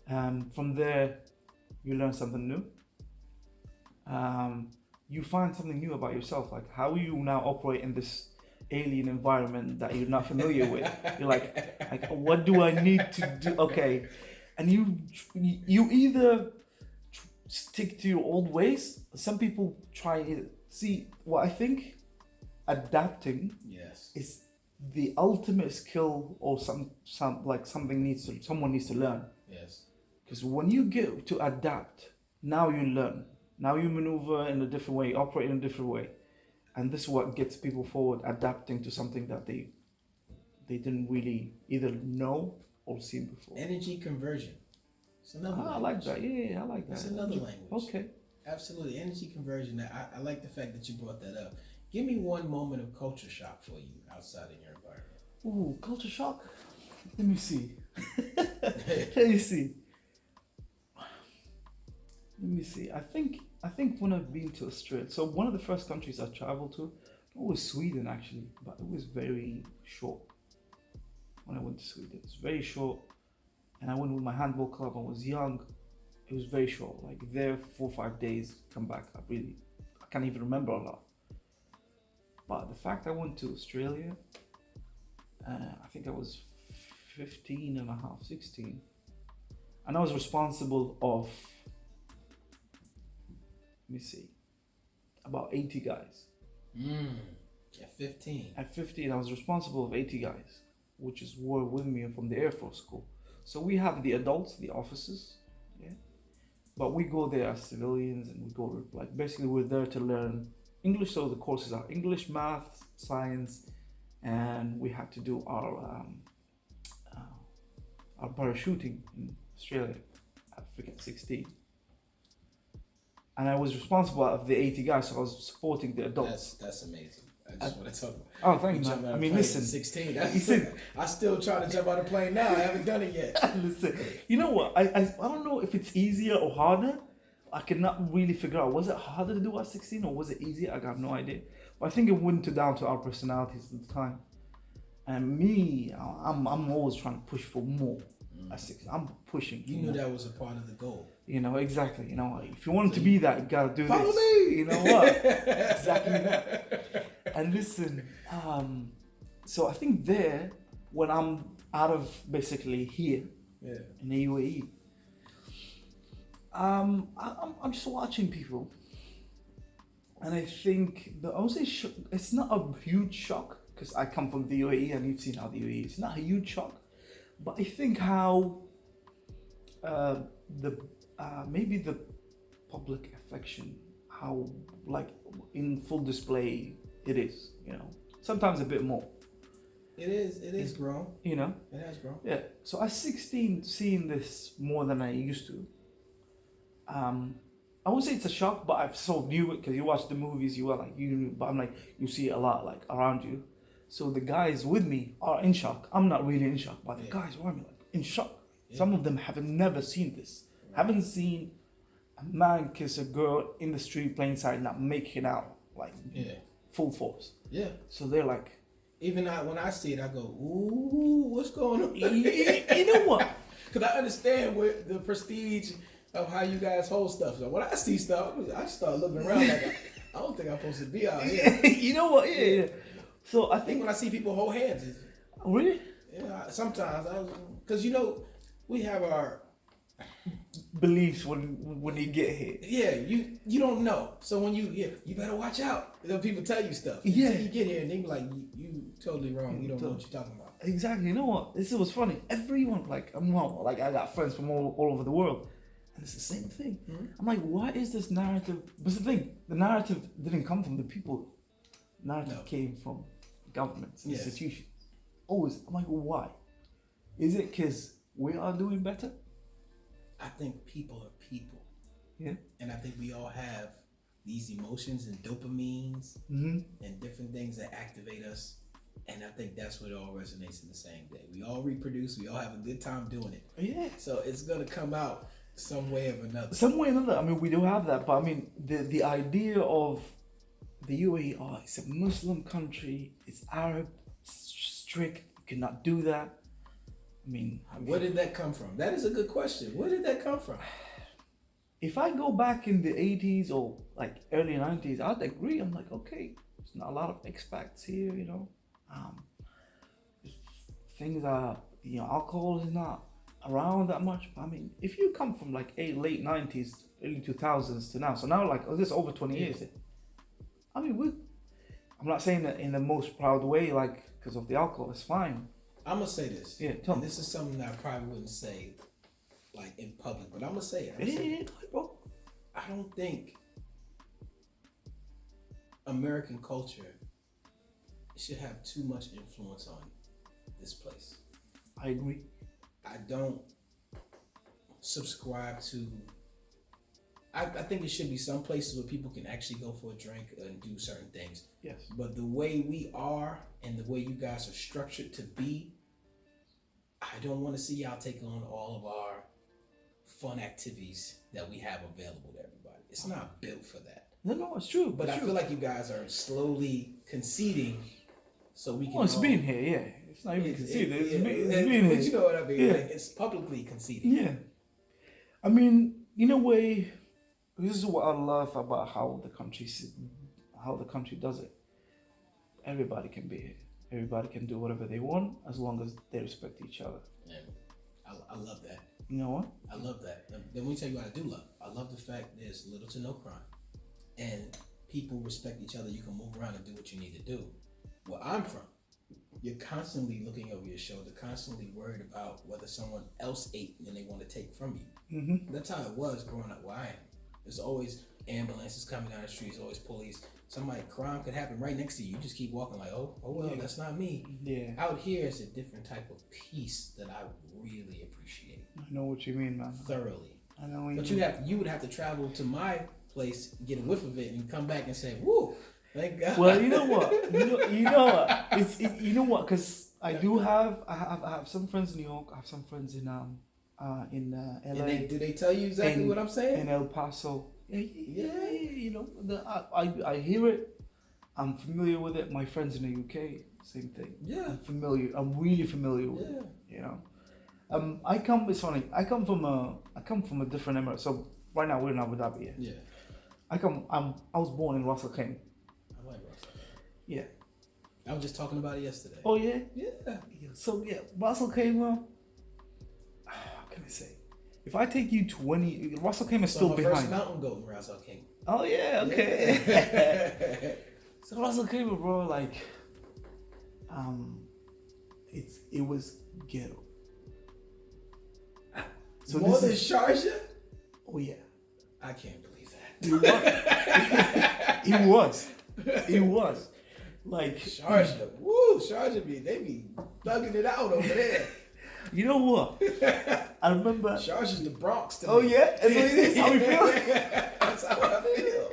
From there, you learn something new. You find something new about yourself, like how you now operate in this alien environment that you're not familiar with. You're like, what do I need to do? Okay, and you either stick to your old ways. Some people try. See, what I think adapting Yes. is the ultimate skill or someone needs to learn. Yes. Because when you get to adapt, now you learn. Now you maneuver in a different way, operate in a different way. And this is what gets people forward, adapting to something that they didn't really either know or seen before. Energy conversion. It's another language. I like that. Yeah, I like that. It's another language. Okay. Absolutely. Energy conversion. I like the fact that you brought that up. Give me one moment of culture shock for you outside in your environment. Ooh, culture shock? Let me see. Let me see. I think when I've been to Australia, so one of the first countries I traveled to was Sweden actually, but it was very short. When I went to Sweden, it was very short, and I went with my handball club. I was young. It was very short, like there 4 or 5 days, come back. I can't even remember a lot. But the fact I went to Australia, I think I was 15 and a half, 16, and I was responsible of, let me see, about 80 guys. At 15. At 15, I was responsible of 80 guys, which were with me from the Air Force School. So we have the adults, the officers, yeah. But we go there as civilians, and we go basically we're there to learn English. So the courses are English, math, science, and we had to do our parachuting in Australia at freaking 16. And I was responsible of the 80 guys, so I was supporting the adults. That's amazing. I just want to talk about. Oh, thank you, man. I mean, listen. 16. I still try to jump out of a plane now. I haven't done it yet. Listen, you know what? I don't know if it's easier or harder. I cannot really figure out. Was it harder to do at 16 or was it easier? I got no idea. But I think it went down to our personalities at the time. And me, I'm always trying to push for more. At 16, I'm pushing. You knew that was a part of the goal. You know, exactly. You know, if you wanted to be that, you gotta do follow this. me. You know what? Exactly that. And listen, so I think there, when I'm out of basically here in the UAE, I'm just watching people, and I think I would say it's not a huge shock because I come from the UAE and you've seen how the UAE is. It's not a huge shock, but I think how maybe the public affection, how like in full display it is, you know, sometimes a bit more. It is grown. You know? It has grown. Yeah. So at 16, seeing this more than I used to, I wouldn't say it's a shock, but I've sort of knew it because you watch the movies, but I'm like, you see it a lot like around you. So the guys with me are in shock. I'm not really in shock, but the guys around me like in shock. Yeah. Some of them have never seen this. Right. Haven't seen a man kiss a girl in the street plain sight, not making out like full force. Yeah. So they're like, even when I see it, I go, ooh, what's going on? You know what? Because I understand what the prestige of how you guys hold stuff. So when I see stuff, I start looking around like, I don't think I'm supposed to be out here. You know what? Yeah. So I think when I see people hold hands, really? Yeah. Sometimes because you know we have our beliefs when you get here. Yeah, you don't know. So when you better watch out. You know, people tell you stuff. Until you get here and they be like, you totally wrong. You don't know what you're talking about. Exactly. You know what? This was funny. Everyone I got friends from all over the world. And it's the same thing. Mm-hmm. I'm like, why is this narrative? But the thing, the narrative didn't come from the people. The narrative came from governments, institutions. Always. I'm like, why? Is it because we are doing better? I think people are people. Yeah. And I think we all have these emotions and dopamines and different things that activate us. And I think that's what all resonates in the same day. We all reproduce. We all have a good time doing it. Yeah. So it's going to come out some way or another. Some way or another. I mean, we do have that. But I mean, the idea of the UAE, it's a Muslim country. It's Arab, strict. You cannot do that. I mean, where did that come from? That is a good question. Where did that come from? If I go back in the 80s or like early 90s, I'd agree. I'm like, okay, there's not a lot of expats here, you know. Things are, alcohol is not around that much. But I mean, if you come from like late 90s, early 2000s to now, so now like this over 20 years. I mean, I'm not saying that in the most proud way, like because of the alcohol. It's fine. I'm gonna say this. Yeah, tell and me. this is something that I probably wouldn't say like in public, but I'm gonna say it. Yeah, bro. I don't think American culture should have too much influence on this place. I agree. I don't subscribe to. I think there should be some places where people can actually go for a drink and do certain things. Yes. But the way we are and the way you guys are structured to be, I don't want to see y'all take on all of our fun activities that we have available to everybody. It's not built for that. No, it's true. But I feel like you guys are slowly conceding so we can. Well, it's all, being here, yeah. It's not even conceded. It's being here. But you know what I mean? Yeah. Like, it's publicly conceding. Yeah. I mean, in a way, this is what I love about how the country does it. Everybody can be here. Everybody can do whatever they want as long as they respect each other. Yeah. I love that. You know what? I love that. Then let me tell you what I do love. I love the fact there's little to no crime. And people respect each other. You can move around and do what you need to do. Where I'm from, you're constantly looking over your shoulder, constantly worried about whether someone else ate and then they want to take from you. Mm-hmm. That's how it was growing up where I am. There's always ambulances coming down the streets, always police. Crime could happen right next to you. You just keep walking like, oh well, Yeah. that's not me. Yeah. Out here, it's a different type of peace that I really appreciate. I know what you mean, man. Thoroughly. I know what But you mean. you would have to travel to my place, get a whiff of it, and come back and say, "Woo, thank God." Well, you know what? You know what? You know what? Because I have some friends in New York. I have some friends in LA. And do they tell you exactly what I'm saying? In El Paso. Yeah. You know, I hear it. I'm familiar with it. My friends in the UK, same thing. Yeah. I'm familiar. I'm really familiar with it. You know. It's funny. I come from a different emirate. So right now we're in Abu Dhabi. Yeah. I was born in Ras Al Khaimah. I like Russell. Yeah. I was just talking about it yesterday. Oh yeah. Yeah. So yeah, Ras Al Khaimah. How can I say? If I take you 20, Ras Al Khaimah is still my behind. first mountain goat in Ras Al Khaimah. Oh yeah. Okay. Yeah. So Ras Al Khaimah, bro, like, it was ghetto. So More than this is, Sharjah? oh yeah. I can't believe that. It was. Like Sharjah. Woo, Sharjah they be thugging it out over there. You know what? I remember. Sharjah's the Bronx to me. Oh yeah, that's what it is. How we feel. That's how I feel.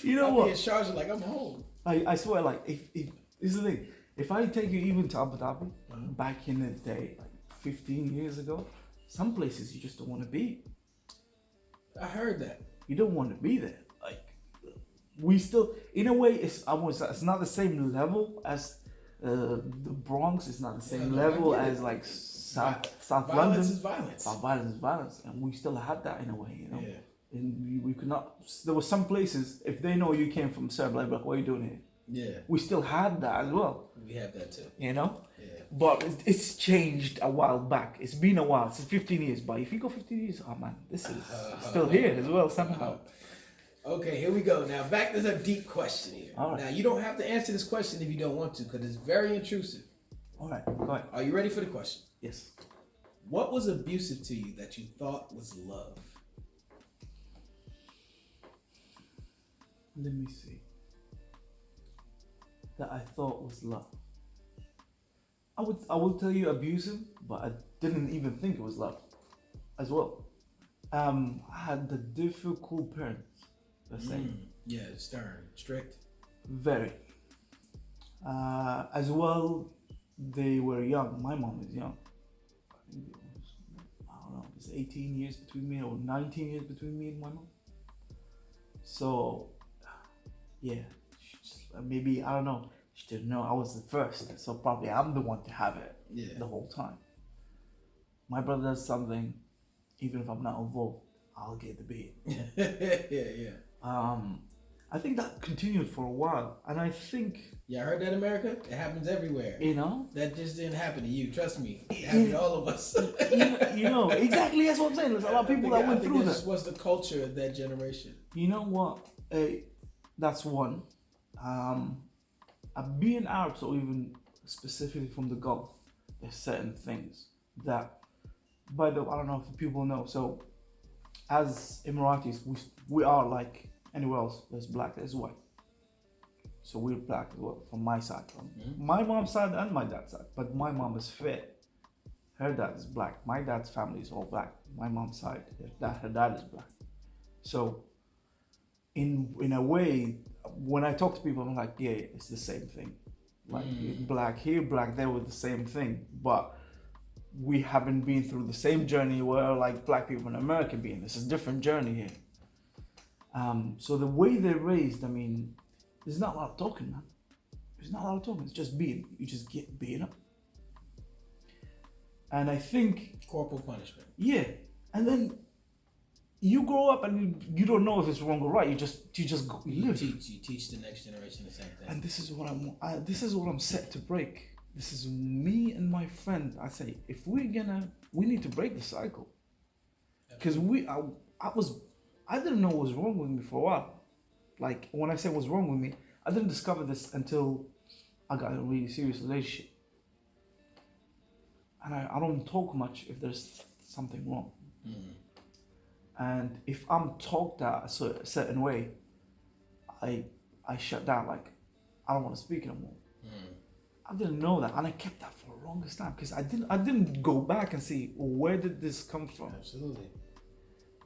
You know I'll what? be in Sharjah like I'm home. I swear, like, if this is the thing. If I take you even to Abu Dhabi, back in the day, like 15 years ago, some places you just don't want to be. I heard that. You don't want to be there. Like, we still, in a way, it's not the same level as the Bronx. It's not the same Yeah, no, I level get it. as like South Violence London. is violence. Violence is violence, and we still had that in a way, you know. Yeah. And we could not. There were some places, if they know you came from Serbia, like, what are you doing here? Yeah. We still had that as well, We have that too. you know. Yeah. But it's changed a while back. It's been a while. It's 15 years. But if you go 15 years, oh man, this is still here as well somehow. Okay, here we go. Now back to the deep question here. All right. Now you don't have to answer this question if you don't want to, because it's very intrusive. All right, go ahead. Are you ready for the question? Yes. What was abusive to you that you thought was love? Let me see. That I thought was love. I would tell you abusive, but I didn't even think it was love, as well. I had the difficult parents. Let's say. Yeah, stern, strict. Very. As well, they were young. My mom is young. I think it was, I don't know, it's 18 years between me, or 19 years between me and my mom. So, yeah, maybe, I don't know, she didn't know I was the first, so probably I'm the one to have it the whole time. My brother does something, even if I'm not involved, I'll get the beat. Yeah. I think that continued for a while, and I think... Yeah, I heard that, America? It happens everywhere. You know? That just didn't happen to you, trust me. It happened to all of us. you know, exactly, that's what I'm saying. There's a lot of people that went through that. This was the culture of that generation. You know what? That's one. being Arabs or even specifically from the Gulf, there's certain things that, by the way, I don't know if people know. So, as Emiratis, we are like anywhere else. There's black, there's white. So we're black as well from my side, from my mom's side and my dad's side. But my mom is fair. Her dad is black. My dad's family is all black. My mom's side, her dad is black. So, in a way, when I talk to people, I'm like, yeah, it's the same thing. Like black here, black there, with the same thing. But we haven't been through the same journey where like black people in America been. This is a different journey here. So the way they're raised, I mean, there's not a lot of talking, man. There's not a lot of talking. It's just being. You just get beaten up. And I think corporal punishment. Yeah, and then you grow up and you don't know if it's wrong or right. You live. You teach the next generation the same thing. And this is what I'm set to break. This is me and my friend. I say, if we need to break the cycle, because I didn't know what was wrong with me for a while. Like when I say what's wrong with me, I didn't discover this until I got in a really serious relationship. And I don't talk much if there's something wrong. And if I'm talked at a certain way, I shut down. Like I don't want to speak anymore. I didn't know that, and I kept that for the longest time because I didn't go back and see, well, where did this come from. Absolutely.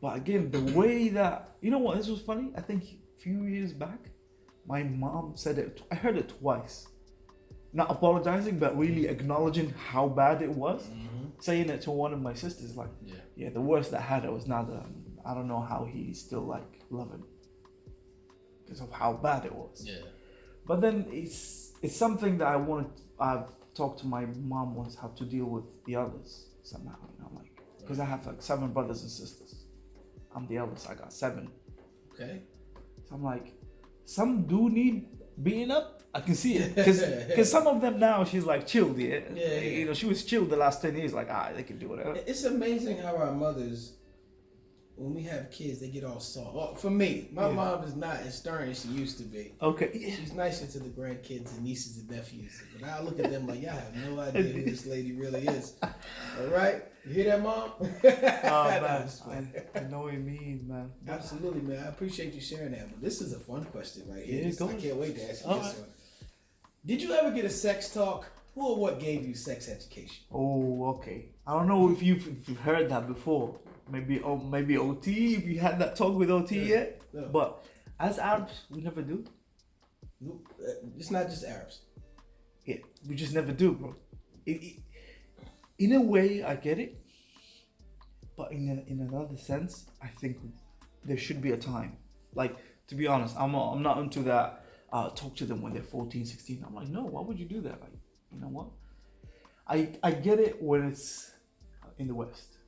But again, the way that, you know what, this was funny. I think a few years back, my mom said it. I heard it twice. Not apologizing, but really acknowledging how bad it was. Saying it to one of my sisters, like, yeah, the worst that had it was Nader. I don't know how he's still like loving because of how bad it was. Yeah. But then it's something that I've talked to my mom once how to deal with the others somehow, you know, like, because I have like 7 brothers and sisters. I'm the eldest, I got 7. Okay. So I'm like, some do need beating up. I can see it because some of them now she's like chilled, yeah. You know, she was chilled the last 10 years, like they can do whatever. It's amazing how our mothers, when we have kids, they get all soft. Well, for me, my mom is not as stern as she used to be. Okay. She's nicer to the grandkids and nieces and nephews. But I look at them like, y'all have no idea who this lady really is. All right? You hear that, Mom? Oh, man. I know what you mean, man. Absolutely, man. I appreciate you sharing that. But this is a fun question right here. Yeah, I can't wait to ask you all this right. one. Did you ever get a sex talk? Who or what gave you sex education? Oh, okay. I don't know if you've heard that before. Maybe OT, if you had that talk with OT yet. No. But as Arabs, we never do. Nope. It's not just Arabs. Yeah, we just never do, bro. In a way, I get it. But in another sense, I think there should be a time. Like, to be honest, I'm not into that. Talk to them when they're 14, 16. I'm like, no, why would you do that? Like, you know what? I get it when it's in the West,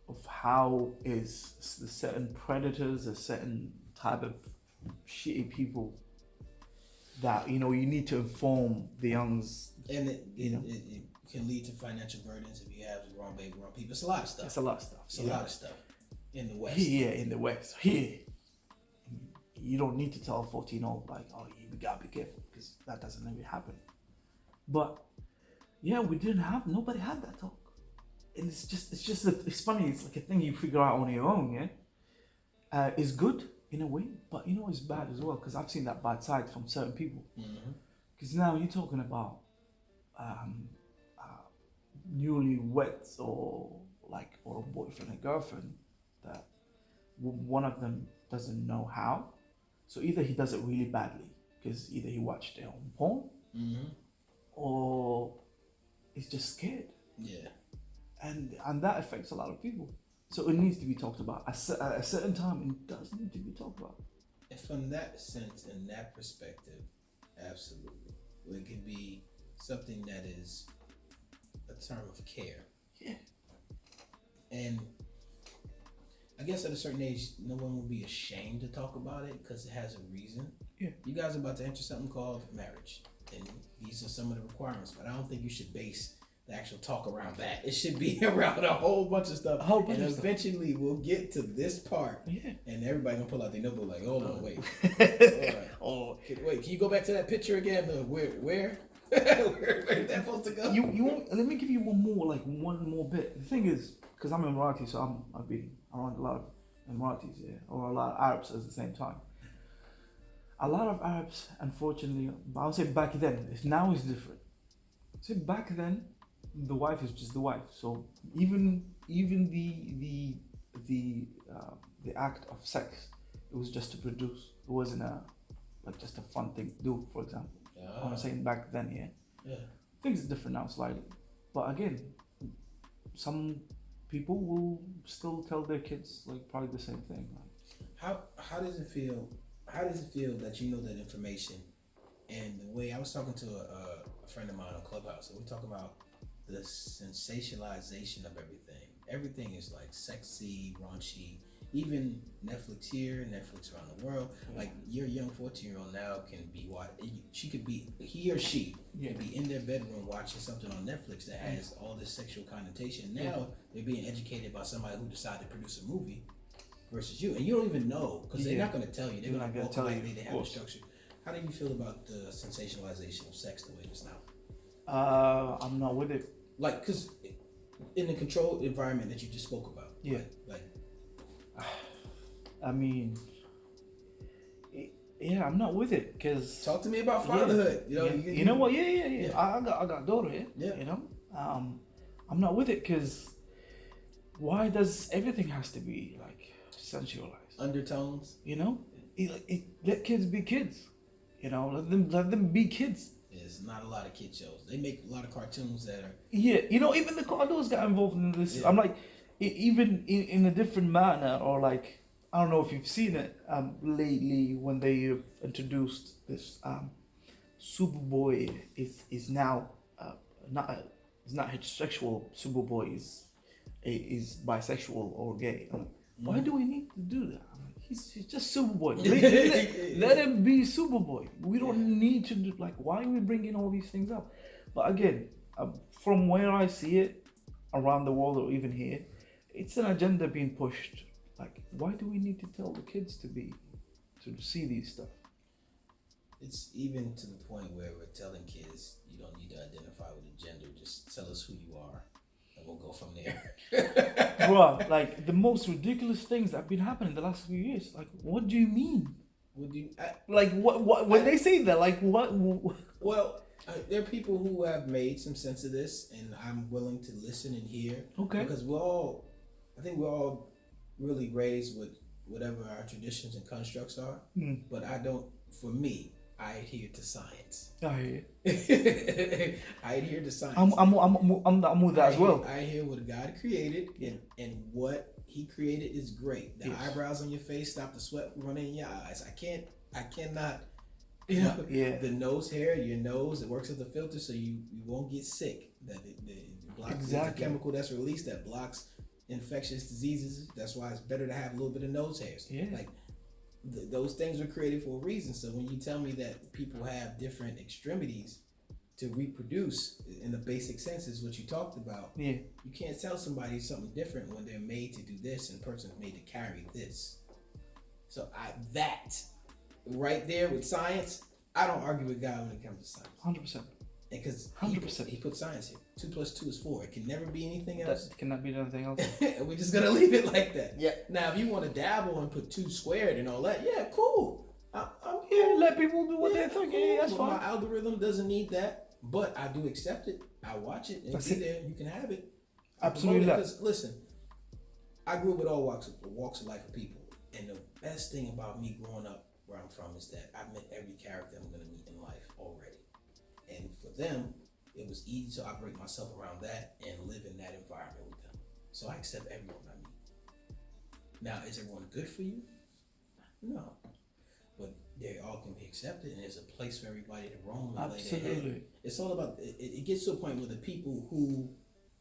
of how is the certain predators, a certain type of shitty people that, you know, you need to inform the youngs. And it can lead to financial burdens if you have the wrong baby, wrong people. It's a lot of stuff. It's a lot of stuff. It's a lot of stuff in the West. Yeah, in the West. Here, you don't need to tell a 14-year-old like, oh, you gotta be careful, because that doesn't really happen. But yeah, nobody had that talk. And it's funny, it's like a thing you figure out on your own, yeah? It's good in a way, but you know it's bad as well, because I've seen that bad side from certain people. Because now you're talking about newlyweds or a boyfriend and girlfriend that one of them doesn't know how. So either he does it really badly, because either he watched their own porn, or he's just scared. Yeah. And that affects a lot of people. So it needs to be talked about. At a certain time, it does need to be talked about. And from that sense, in that perspective, absolutely. It can be something that is a term of care. Yeah. And I guess at a certain age, no one will be ashamed to talk about it because it has a reason. Yeah. You guys are about to enter something called marriage. And these are some of the requirements, but I don't think you should base the actual talk around that. It should be around a whole bunch of stuff. And eventually we'll get to this part. Yeah. And everybody gonna pull out their notebook like, hold on, wait. All right. Can you go back to that picture again? Where is that supposed to go? You want, let me give you one more bit. The thing is, because I'm Emirati, so I've been around a lot of Emiratis, or a lot of Arabs at the same time. A lot of Arabs, unfortunately, I would say back then, now is different. See, back then, the wife is just the wife. So even the act of sex, it was just to produce. It wasn't just a fun thing to do. For example, I'm saying back then, yeah. Things are different now slightly, but again, some people will still tell their kids probably the same thing. How does it feel? How does it feel that you know that information? And the way I was talking to a friend of mine on Clubhouse, and we talk about the sensationalization of everything. Everything is sexy, raunchy. Even Netflix here, Netflix around the world. Your young 14-year-old now can be he or she can be in their bedroom watching something on Netflix that has all this sexual connotation. Now they're being educated by somebody who decided to produce a movie versus you, and you don't even know because they're not going to tell you. They're going to tell you. They have a structure. How do you feel about the sensationalization of sex the way it is now? I'm not with it. Because in the controlled environment that you just spoke about. Yeah. I mean, yeah, I'm not with it because. Talk to me about fatherhood. You know what? Yeah. I got a daughter here. Yeah. You know, I'm not with it because why does everything has to be sensualized? Undertones. You know, let kids be kids. You know, let them be kids. There's not a lot of kid shows. They make a lot of cartoons that are. Yeah, even the cartoons got involved in this. Yeah. I'm even in a different manner, or I don't know if you've seen it lately when they introduced this Superboy is now not heterosexual. Superboy is bisexual or gay. Why do we need to do that? He's just Superboy. Let him be Superboy. We don't need to do why are we bringing all these things up? But again, from where I see it around the world or even here, it's an agenda being pushed. Why do we need to tell the kids to see these stuff? It's even to the point where we're telling kids you don't need to identify with a gender. Just tell us who you are, and we'll go from there. Bro, the most ridiculous things that have been happening the last few years. What do you mean? When they say that, what? Well, there are people who have made some sense of this, and I'm willing to listen and hear. Okay. Because I think we're all really raised with whatever our traditions and constructs are. But for me, I adhere to science. I hear. I adhere to science. I'm with that as well. I hear what God created, and what He created is great. The eyebrows on your face stop the sweat from running in your eyes. I cannot. The nose hair, your nose, it works as a filter, so you won't get sick. That it blocks the chemical that's released that blocks infectious diseases. That's why it's better to have a little bit of nose hairs. Yeah. Those things were created for a reason. So when you tell me that people have different extremities to reproduce in the basic sense is what you talked about. Yeah. You can't tell somebody something different when they're made to do this and the person's made to carry this. So that right there with science, I don't argue with God when it comes to science. 100%. Because 100%. He put science here. 2 + 2 is 4. It can never be anything else. That cannot be anything else. And we're just gonna leave it like that. Yeah. Now, if you want to dabble and put 2 squared and all that, yeah, cool. I'm here. Let people do what they think. Cool. Yeah, that's fine. fine. My algorithm doesn't need that, but I do accept it. I watch it and be there. You can have it. Absolutely. Because listen, I grew up with all walks of life of people, and the best thing about me growing up where I'm from is that I've met every character I'm gonna meet in life already, and for them, it was easy to operate myself around that and live in that environment with them. So I accept everyone I meet. Now, is everyone good for you? No. But they all can be accepted, and there's a place for everybody to roam and lay their head. It's all about, it gets to a point where the people who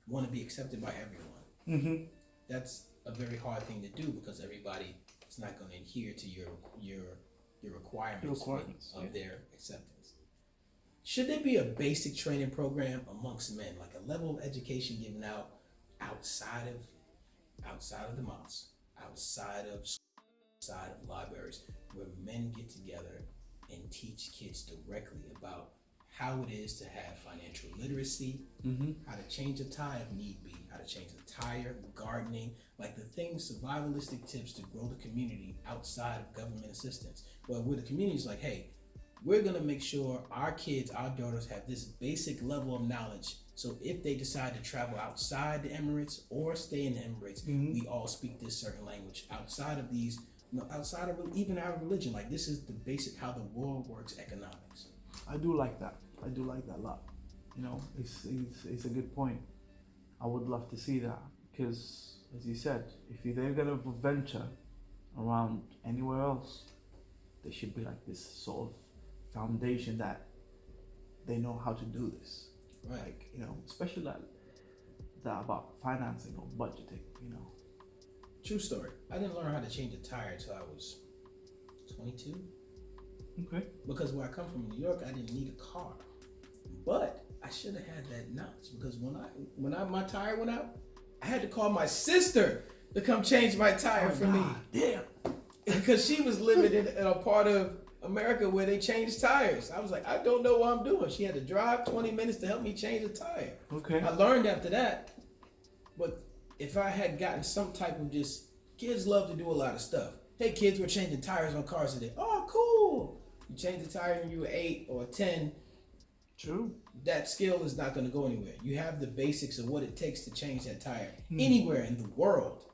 want to be accepted by everyone, that's a very hard thing to do because everybody is not going to adhere to your requirements of their acceptance. Should there be a basic training program amongst men, like a level of education given out outside of the mosque, outside of libraries, where men get together and teach kids directly about how it is to have financial literacy, how to change a tire if need be, how to change a tire, gardening, like the things, survivalistic tips to grow the community outside of government assistance. Well, where the community is like, hey, we're gonna make sure our kids, our daughters have this basic level of knowledge. So if they decide to travel outside the Emirates or stay in the Emirates, we all speak this certain language outside of these, outside of even our religion. Like this is the basic how the world works economics. I do like that. I do like that a lot. You know, it's a good point. I would love to see that because, as you said, if they're gonna venture around anywhere else, there should be like this sort of foundation that they know how to do this. Right. Like, you know, especially that about financing or budgeting. You know. True story. I didn't learn how to change a tire until I was 22. Okay. Because where I come from in New York, I didn't need a car. But I should have had that knowledge because when my tire went out, I had to call my sister to come change my tire for me. Damn. Because she was living in a part of America where they change tires. I was like, I don't know what I'm doing. She had to drive 20 minutes to help me change a tire. Okay. I learned after that. But if I had gotten some type of just, kids love to do a lot of stuff. Hey kids, we're changing tires on cars today. Oh, cool. You change the tire when you were 8 or 10. True. That skill is not going to go anywhere. You have the basics of what it takes to change that tire. Anywhere in the world.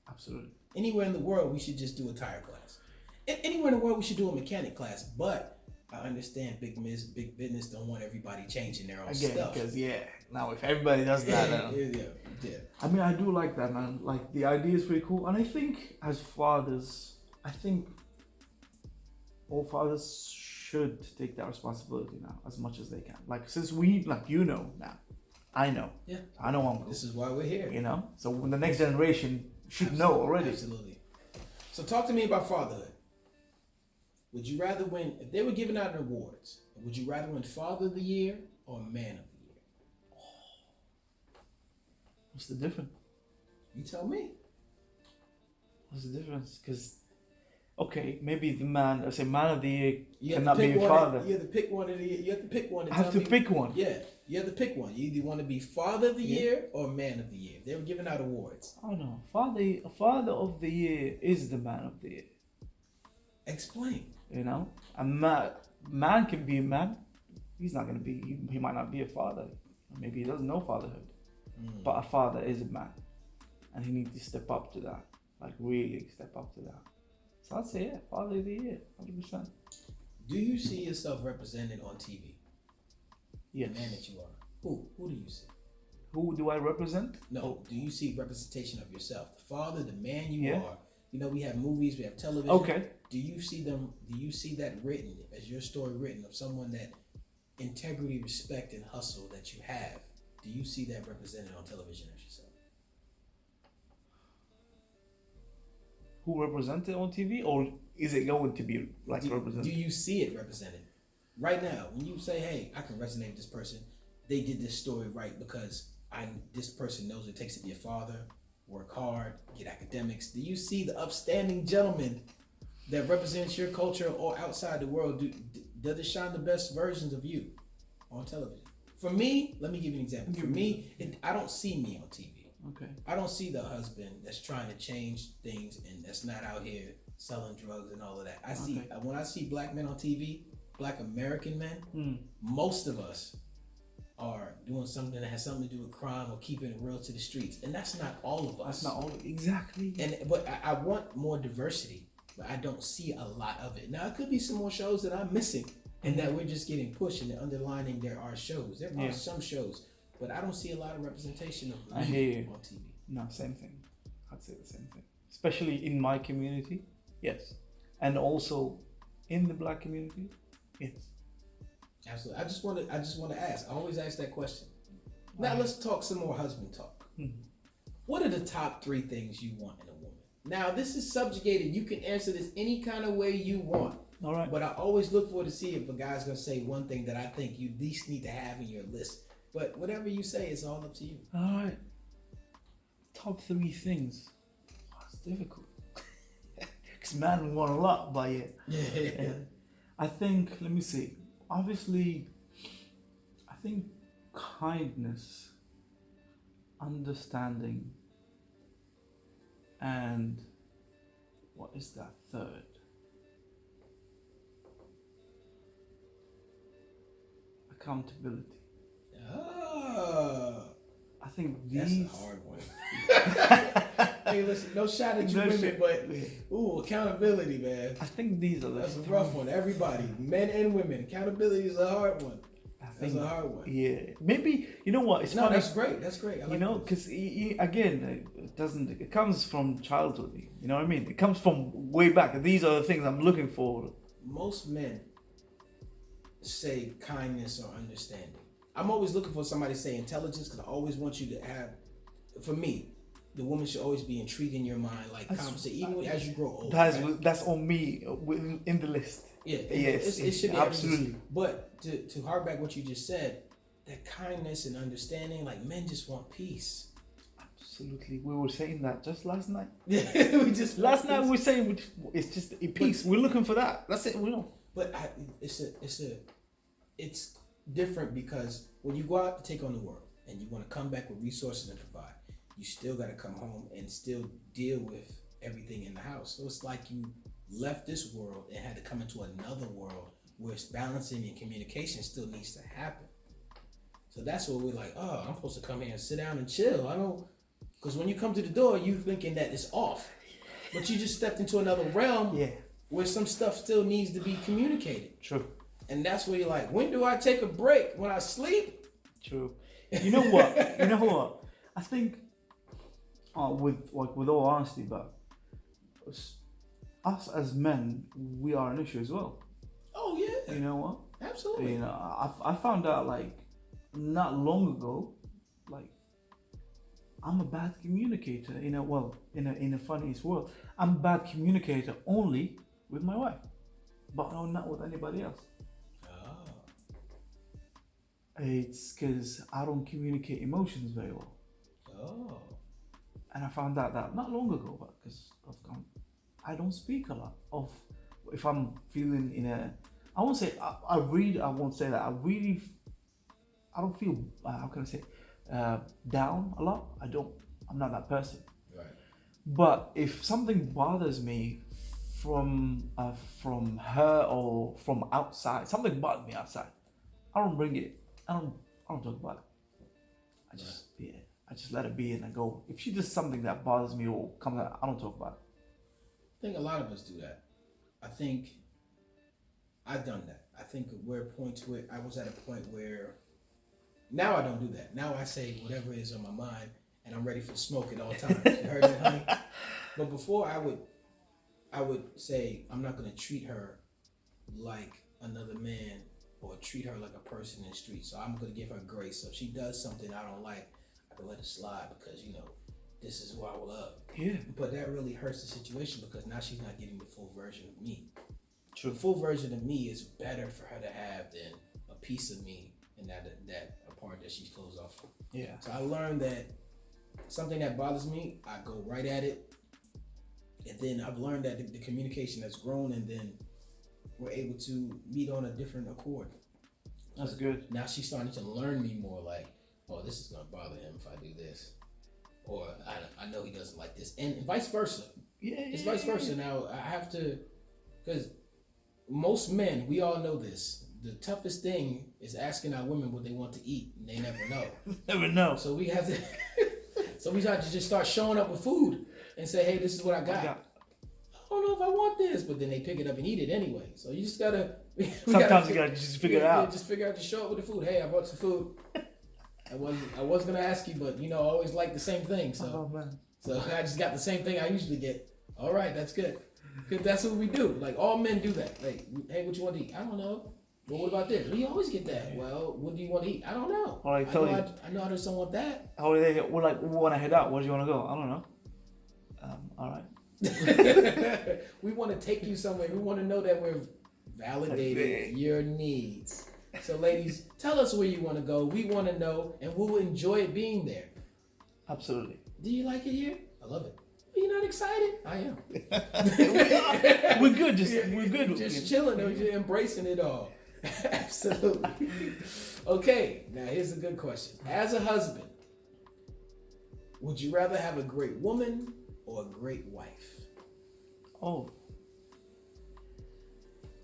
Absolutely. Anywhere in the world, we should just do a tire class. Anywhere in the world, we should do a mechanic class. But I understand big business don't want everybody changing their own stuff. Because now if everybody does that, yeah. I mean, I do like that, man. Like the idea is pretty cool, and I think as fathers, all fathers should take that responsibility now as much as they can. Like since we, like now, I know. Yeah. I know I'm. This is why we're here. You know, so when the next generation should know already. Absolutely. So talk to me about fatherhood. Would you rather win, if they were giving out awards, would you rather win Father of the Year or Man of the Year? What's the difference? You tell me. What's the difference? Because, okay, maybe the man of the year You cannot be your father. You have to pick one of the. You have to pick one. I have to pick one. Yeah, you have to pick one. You either want to be Father of the Year or Man of the Year. They were giving out awards. Oh no, Father of the Year is the Man of the Year. Explain. You know, a man can be a man. He's not gonna be. He might not be a father. Maybe he doesn't know fatherhood. But a father is a man, and he needs to step up to that. Like really step up to that. So I'd say Father of the Year, 100%. Do you see yourself represented on TV? Yes. The man that you are. Who do you see? Who do I represent? No. Do you see representation of yourself? The father, the man you are. You know, we have movies, we have television. Okay. Do you see them? Do you see that written as your story written of someone that integrity, respect, and hustle that you have? Do you see that represented on television as yourself? Who represented on TV, or is it going to be like represented? Do you see it represented right now? When you say, "Hey, I can resonate with this person. They did this story right because this person knows what it takes to be a father, work hard, get academics." Do you see the upstanding gentleman that represents your culture or outside the world? Does it shine the best versions of you on television? For me, let me give you an example. For me, I don't see me on TV. Okay. I don't see the husband that's trying to change things and that's not out here selling drugs and all of that. When I see black men on TV, black American men, most of us are doing something that has something to do with crime or keeping it real to the streets, and that's not all of us. That's not all. Exactly. But I want more diversity, but I don't see a lot of it. Now, it could be some more shows that I'm missing, and that we're just getting pushed and underlining there are shows. There are some shows, but I don't see a lot of representation of me on TV. No, same thing. I'd say the same thing. Especially in my community, yes, and also in the black community, yes. Absolutely. I just want to ask. I always ask that question. Now let's talk some more husband talk. What are the top 3 things you want in a woman? Now this is subjugated. You can answer this any kind of way you want. All right. But I always look for to see if a guy's gonna say one thing that I think you at least need to have in your list. But whatever you say, it's all up to you. All right. Top 3 things. Oh, it's difficult. Because man, we want a lot, but yeah. I think, let me see. Obviously, I think kindness, understanding, and what is that third? Accountability. Oh, I think that's these. a hard one. Hey, listen, no shot at you No women, shit. but ooh, accountability, man. I think these are the. That's a rough one. Everybody, men and women, accountability is a hard one. That's a hard one. Yeah, maybe you know what? It's No, funny. that's great. That's great. I like You know, this. because again, it doesn't. It comes from childhood. You know what I mean? It comes from way back. These are the things I'm looking for. Most men say kindness or understanding. I'm always looking for somebody to say intelligence because I always want you to have. For me, the woman should always be intrigued in your mind, like conversation, even as you grow older. That's on me in the list. Yeah, Yes, it should be absolutely. But to hark back what you just said, that kindness and understanding, like men just want peace. Absolutely, we were saying that just last night. We just Last want night we peace. were saying it's just a peace. We're looking for that. That's it. We know. But it's different because when you go out to take on the world and you want to come back with resources and provide, you still got to come home and still deal with everything in the house. So it's like you left this world and had to come into another world where it's balancing and communication still needs to happen. So that's what we're like, oh, I'm supposed to come here and sit down and chill. I don't, because when you come to the door, you thinking that it's off, but you just stepped into another realm Yeah. where some stuff still needs to be communicated. True. And that's where you're like, when do I take a break? When I sleep? True. You know what? You know what? I think, with all honesty, but us as men, we are an issue as well. Oh yeah, You know what? absolutely. You know, I found out like not long ago, like I'm a bad communicator. You know, well, in a funniest world, I'm a bad communicator only with my wife, but no, not with anybody else. It's because I don't communicate emotions very well. Oh, And I found out that not long ago, but because I don't speak a lot of if I'm feeling in a. I won't say I won't say that. I don't feel. How can I say? Down a lot. I'm not that person. right. But if something bothers me from her or from outside, something bothers me outside, I don't bring it. I don't talk about it. I just let it be and I go. If she does something that bothers me or comes out, I don't talk about it. I think a lot of us do that. I think I've done that. I think I was at a point where now I don't do that. Now I say whatever is on my mind and I'm ready for smoke at all times. You heard that, honey? But before I would say I'm not gonna treat her like another man or treat her like a person in the street. So I'm gonna give her grace. So if she does something I don't like, I can let it slide because this is who I love. Yeah. But that really hurts the situation because now she's not getting the full version of me. True. The full version of me is better for her to have than a piece of me and that a part that she's closed off from. Yeah. So I learned that something that bothers me, I go right at it. And then I've learned that the communication has grown and then we're able to meet on a different accord. That's good. Now she's starting to learn me more like, oh, this is going to bother him if I do this. Or I know he doesn't like this. And vice versa. Yeah. It's vice versa. Now I have to, because most men, we all know this. The toughest thing is asking our women what they want to eat, and they never know. Never know. So we have to, just start showing up with food and say, hey, this is what I got. I don't know if I want this, but then they pick it up and eat it anyway. So you just gotta. Sometimes you gotta just figure it out. Just figure out to show up with the food. Hey, I brought some food. I was gonna ask you, but I always like the same thing. So, Oh man. so I just got the same thing I usually get. All right, that's good. Cause that's what we do. Like all men do that. Like, hey, what you want to eat? I don't know. Well, what about this? We always get that. Well, what do you want to eat? I don't know. Or I tell you. I know I just don't want that. How are they? We're like, we want to head out. Where do you want to go? I don't know. All right. We want to take you somewhere. We want to know that we're validating your needs. So, ladies, tell us where you want to go. We want to know, and we'll enjoy it being there. Absolutely. Do you like it here? I love it. You not excited? I am. We're good. We're good. Just chilling. We're just embracing it all. Absolutely. Okay, now here's a good question. As a husband, would you rather have a great woman or a great wife? Oh.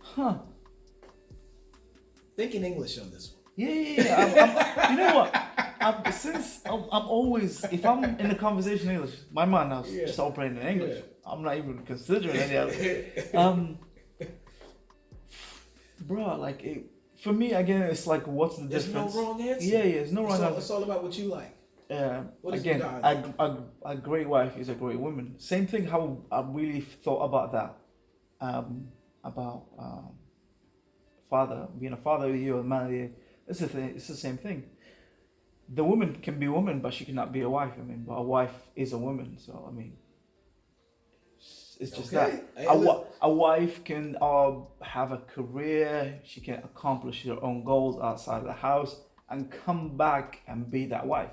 Huh. Think in English on this one. Yeah. You know what? I'm always, if I'm in a conversation in English, my mind now is just operating in English. Yeah. I'm not even considering any other. Bro, like for me again, it's like what's the There's difference? no wrong answer. Yeah, there's no wrong answer. It's all about what you like. What is Again, your a great wife is a great woman. Same thing. How I really thought about that, about father being a father of you, a man of you. It's the thing. It's the same thing. The woman can be a woman, but she cannot be a wife. I mean, but a wife is a woman. So I mean, it's just Okay. that. A wife can have a career. She can accomplish her own goals outside of the house and come back and be that wife.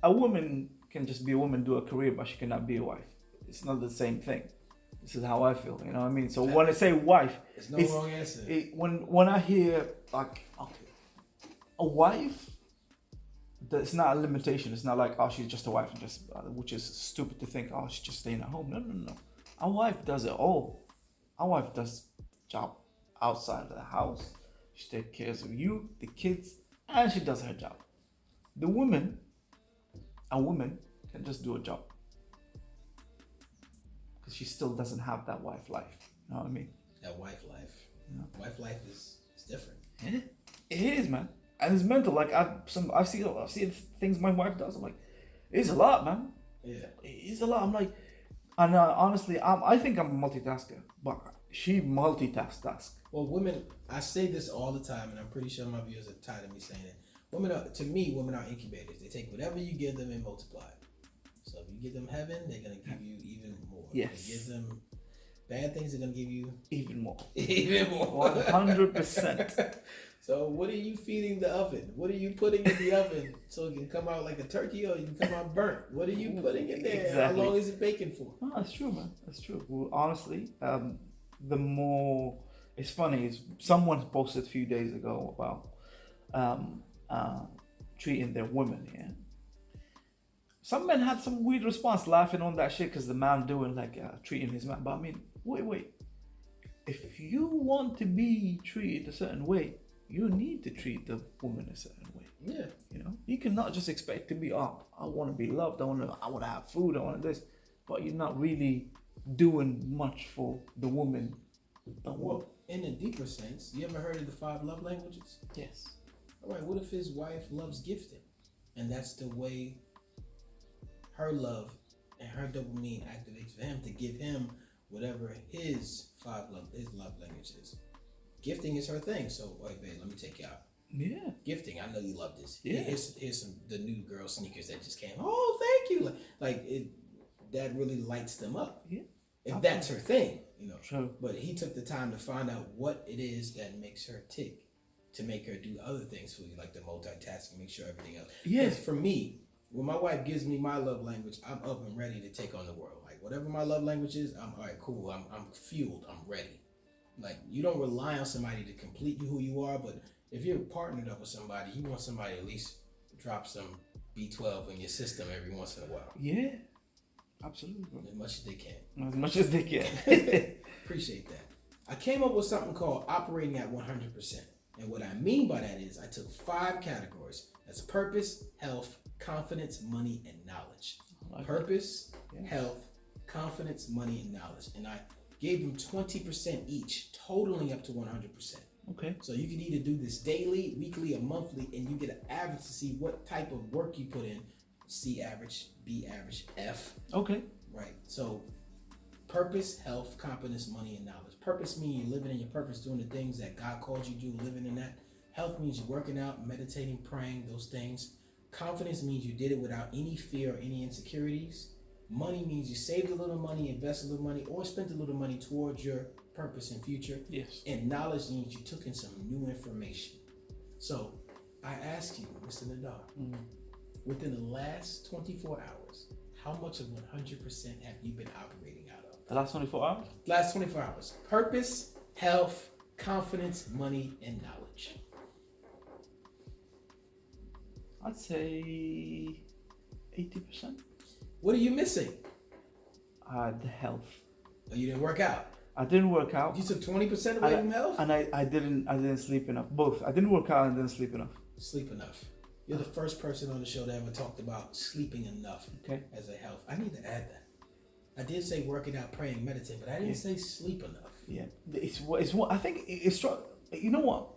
A woman can just be a woman, do a career, but she cannot be a wife. It's not the same thing. This is how I feel, you know what I mean? So when I say wife, there's no wrong answer. When I hear like a wife, it's not a limitation. It's not like, oh, she's just a wife, and just which is stupid to think, oh, she's just staying at home. No. A wife does it all. A wife does job outside of the house. She takes care of you, the kids, and she does her job. A woman can just do a job because she still doesn't have that wife life. You know what I mean? That wife life. Yeah. Wife life is different. It is, man, and it's mental. Like I've seen things my wife does. I'm like, it's a lot, man. Yeah, it's a lot. I'm like, and honestly, I think I'm a multitasker, but she multitasks. Well, women, I say this all the time, and I'm pretty sure my viewers are tired of me saying it. Women are incubators. They take whatever you give them and multiply it. So if you give them heaven, they're gonna give you even more. Yes. If you give them bad things, they're gonna give you Even more. even more. 100%. So what are you feeding the oven? What are you putting in the oven so it can come out like a turkey or it can come out burnt? What are you putting in there? Exactly. How long is it baking for? Oh, that's true, man. That's true. Well, honestly, the more it's funny is someone posted a few days ago about treating their women. Yeah. Some men had some weird response, laughing on that shit because the man doing like treating his man. But I mean, wait. If you want to be treated a certain way, you need to treat the woman a certain way. Yeah. You know, you cannot just expect to be, I want to be loved, I want to have food, I want this, but you're not really doing much for the woman. Well, in a deeper sense, you ever heard of the 5 love languages? Yes. All right, what if his wife loves gifting? And that's the way her love and her dopamine activates for him to give him whatever his love language is. Gifting is her thing. So, wait, babe, let me take you out. Yeah. Gifting, I know you love this. Yeah. Here's the new girl sneakers that just came. Oh, thank you. Like it, that really lights them up. Yeah. If that's her thing, you know. True. But he took the time to find out what it is that makes her tick, to make her do other things for you, like the multitasking, make sure everything else. Yes. For me, when my wife gives me my love language, I'm up and ready to take on the world. Like whatever my love language is, I'm all right, cool. I'm fueled. I'm ready. Like you don't rely on somebody to complete you who you are, but if you're partnered up with somebody, you want somebody to at least drop some B12 in your system every once in a while. Yeah. Absolutely. As much as they can. As much as they can. Appreciate that. I came up with something called operating at 100%. And what I mean by that is I took 5 categories. That's purpose, health, confidence, money, and knowledge. Like Purpose, health, confidence, money, and knowledge. And I gave them 20% each, totaling up to 100%. Okay. So you can either do this daily, weekly, or monthly, and you get an average to see what type of work you put in. C average, B average, F. Okay. Right. So purpose, health, confidence, money, and knowledge. Purpose means you're living in your purpose, doing the things that God called you to do, living in that. Health means you're working out, meditating, praying, those things. Confidence means you did it without any fear or any insecurities. Money means you saved a little money, invested a little money, or spent a little money towards your purpose and future. Yes. And knowledge means you took in some new information. So I ask you, Mr. Nader, within the last 24 hours, how much of 100% have you been operating out of? The last 24 hours? Last 24 hours. Purpose, health, confidence, money, and knowledge. I'd say 80%. What are you missing? The health. Oh, you didn't work out. I didn't work out. You took 20% away from health? And I didn't sleep enough. Both. I didn't work out and didn't sleep enough. Sleep enough. You're the first person on the show that ever talked about sleeping enough as a health. I need to add that. I did say working out, praying, meditating, but I didn't say sleep enough. Yeah, it's what I think it's. You know what?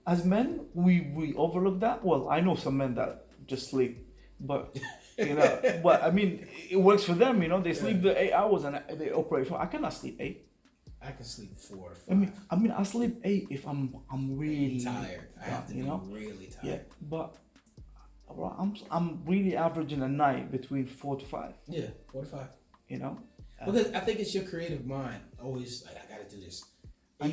As men, we overlook that. Well, I know some men that just sleep, but you know, but I mean, it works for them. You know, they sleep the 8 hours and they operate for. I cannot sleep 8. I can sleep 4 to 5. I mean, I sleep 8 if I'm really tired. I have to be really tired. Yeah, but I'm really averaging a night between 4 to 5. Yeah, 4 to 5. You know, because I think it's your creative mind always like, I got to do this. You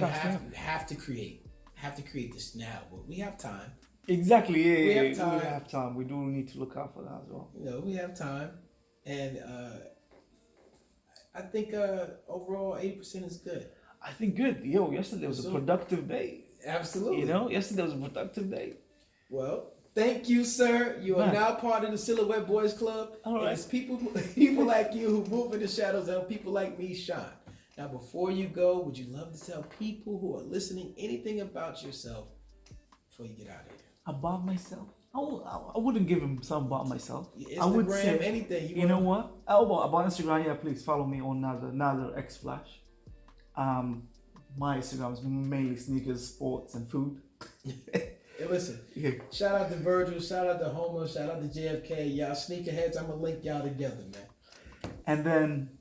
have to create. Have to create this now, but we have time. Exactly. Yeah, we have time. We have time. We do need to look out for that as well. You know, we have time, and I think overall 80% is good. I think good. Yo, yesterday was a productive day. Absolutely. You know, yesterday was a productive day. Well, thank you, sir. You are now part of the Silhouette Boys Club. All right. And it's people like you who move in the shadows and people like me shine. Now, before you go, would you love to tell people who are listening anything about yourself before you get out of here? About myself? I wouldn't give him some about myself. Instagram, I would say anything. You know what? About Instagram, yeah, please follow me on Nader X Flash. My Instagram is mainly sneakers, sports, and food. Hey, listen. Shout out to Virgil, shout out to Homer, shout out to JFK. Y'all sneakerheads, I'm gonna link y'all together, man. And then,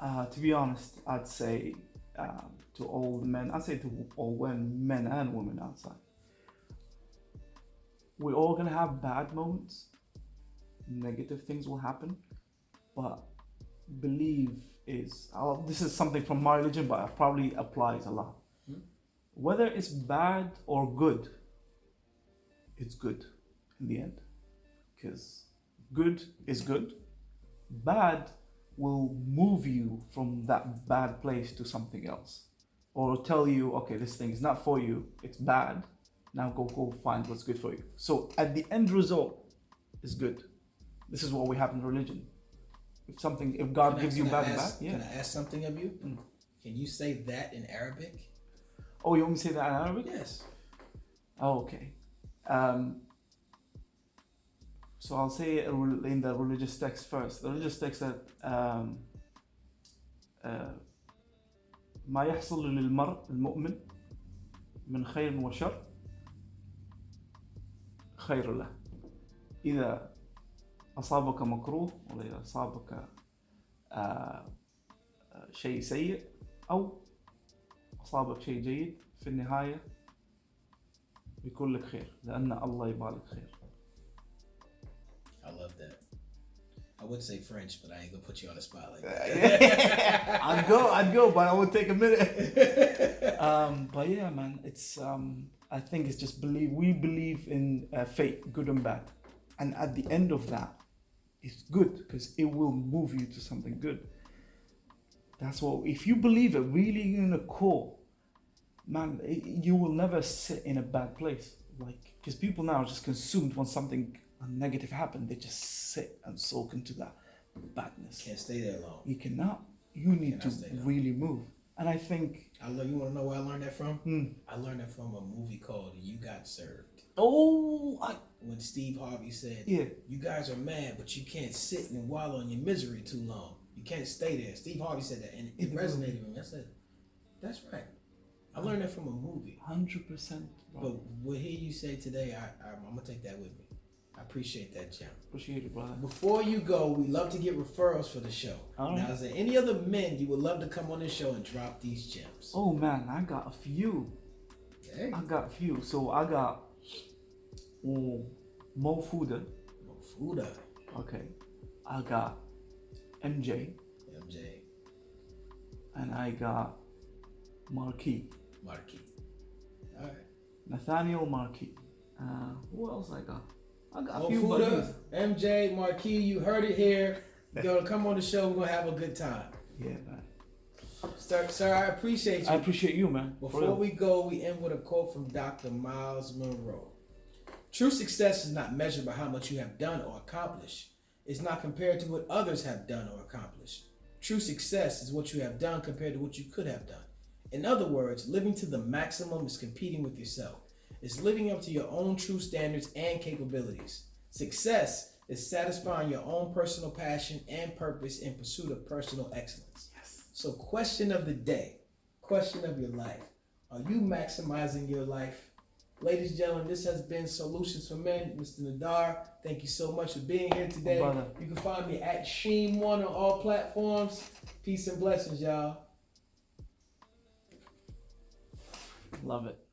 to be honest, I'd say to all the men, I'd say to all men and women outside, we're all gonna have bad moments. Negative things will happen, but believe this is something from my religion, but it probably applies a lot. Whether it's bad or good, it's good in the end, because good is good. Bad will move you from that bad place to something else, or tell you, okay, this thing is not for you, it's bad, now go find what's good for you. So at the end result is good. This is what we have in religion. If God gives you bad and bad, Can I ask something of you? Can you say that in Arabic? Oh, you want me to say that in Arabic? Yes. Oh, okay. So I'll say it in the religious text first. The religious text that ما يحصل للمرء المؤمن من خير وشر خير له إذا أصابك مكروه وإذا أصابك شيء سيء أو أصابك شيء جيد في النهاية بيكون لك خير لأن الله يبالك خير. I love that. I would say French, but I ain't gonna put you on the spot like that. I'd go, but I would take a minute. But yeah, man, it's I think it's just we believe in fate, good and bad, and at the end of that, it's good because it will move you to something good. That's what. If you believe it really in the core, man, you will never sit in a bad place. Like, because people now are just consumed when something negative happens, they just sit and soak into that badness. Can't stay there long. You cannot. You need to really move. And I think you want to know where I learned that from? I learned that from a movie called You Got Served. When Steve Harvey said, you guys are mad, but you can't sit and wallow in your misery too long. You can't stay there. Steve Harvey said that, and it resonated with me. I said, that's right. I learned that from a movie. 100%. But what hear you say today, I'm going to take that with me. I appreciate that, Jim. Appreciate it, brother. Before you go, we love to get referrals for the show. Now, is there any other men you would love to come on this show and drop these gems? Oh, man, I got a few. Hey. I got a few. So I got Mo Fuda. Okay. I got MJ. And I got Marquis. All right. Nathaniel Marquis. Who else I got? I got a few buddies. MJ, Marquis, you heard it here. You're gonna come on the show. We're gonna have a good time. Yeah, man. Sir, I appreciate you. I appreciate you, man. Before we go, we end with a quote from Dr. Miles Monroe. True success is not measured by how much you have done or accomplished. It's not compared to what others have done or accomplished. True success is what you have done compared to what you could have done. In other words, living to the maximum is competing with yourself. It's living up to your own true standards and capabilities. Success is satisfying your own personal passion and purpose in pursuit of personal excellence. Yes. So question of the day, question of your life. Are you maximizing your life? Ladies and gentlemen, this has been Solutions for Men. Mr. Nader, thank you so much for being here today. You can find me at SheemOne on all platforms. Peace and blessings, y'all. Love it.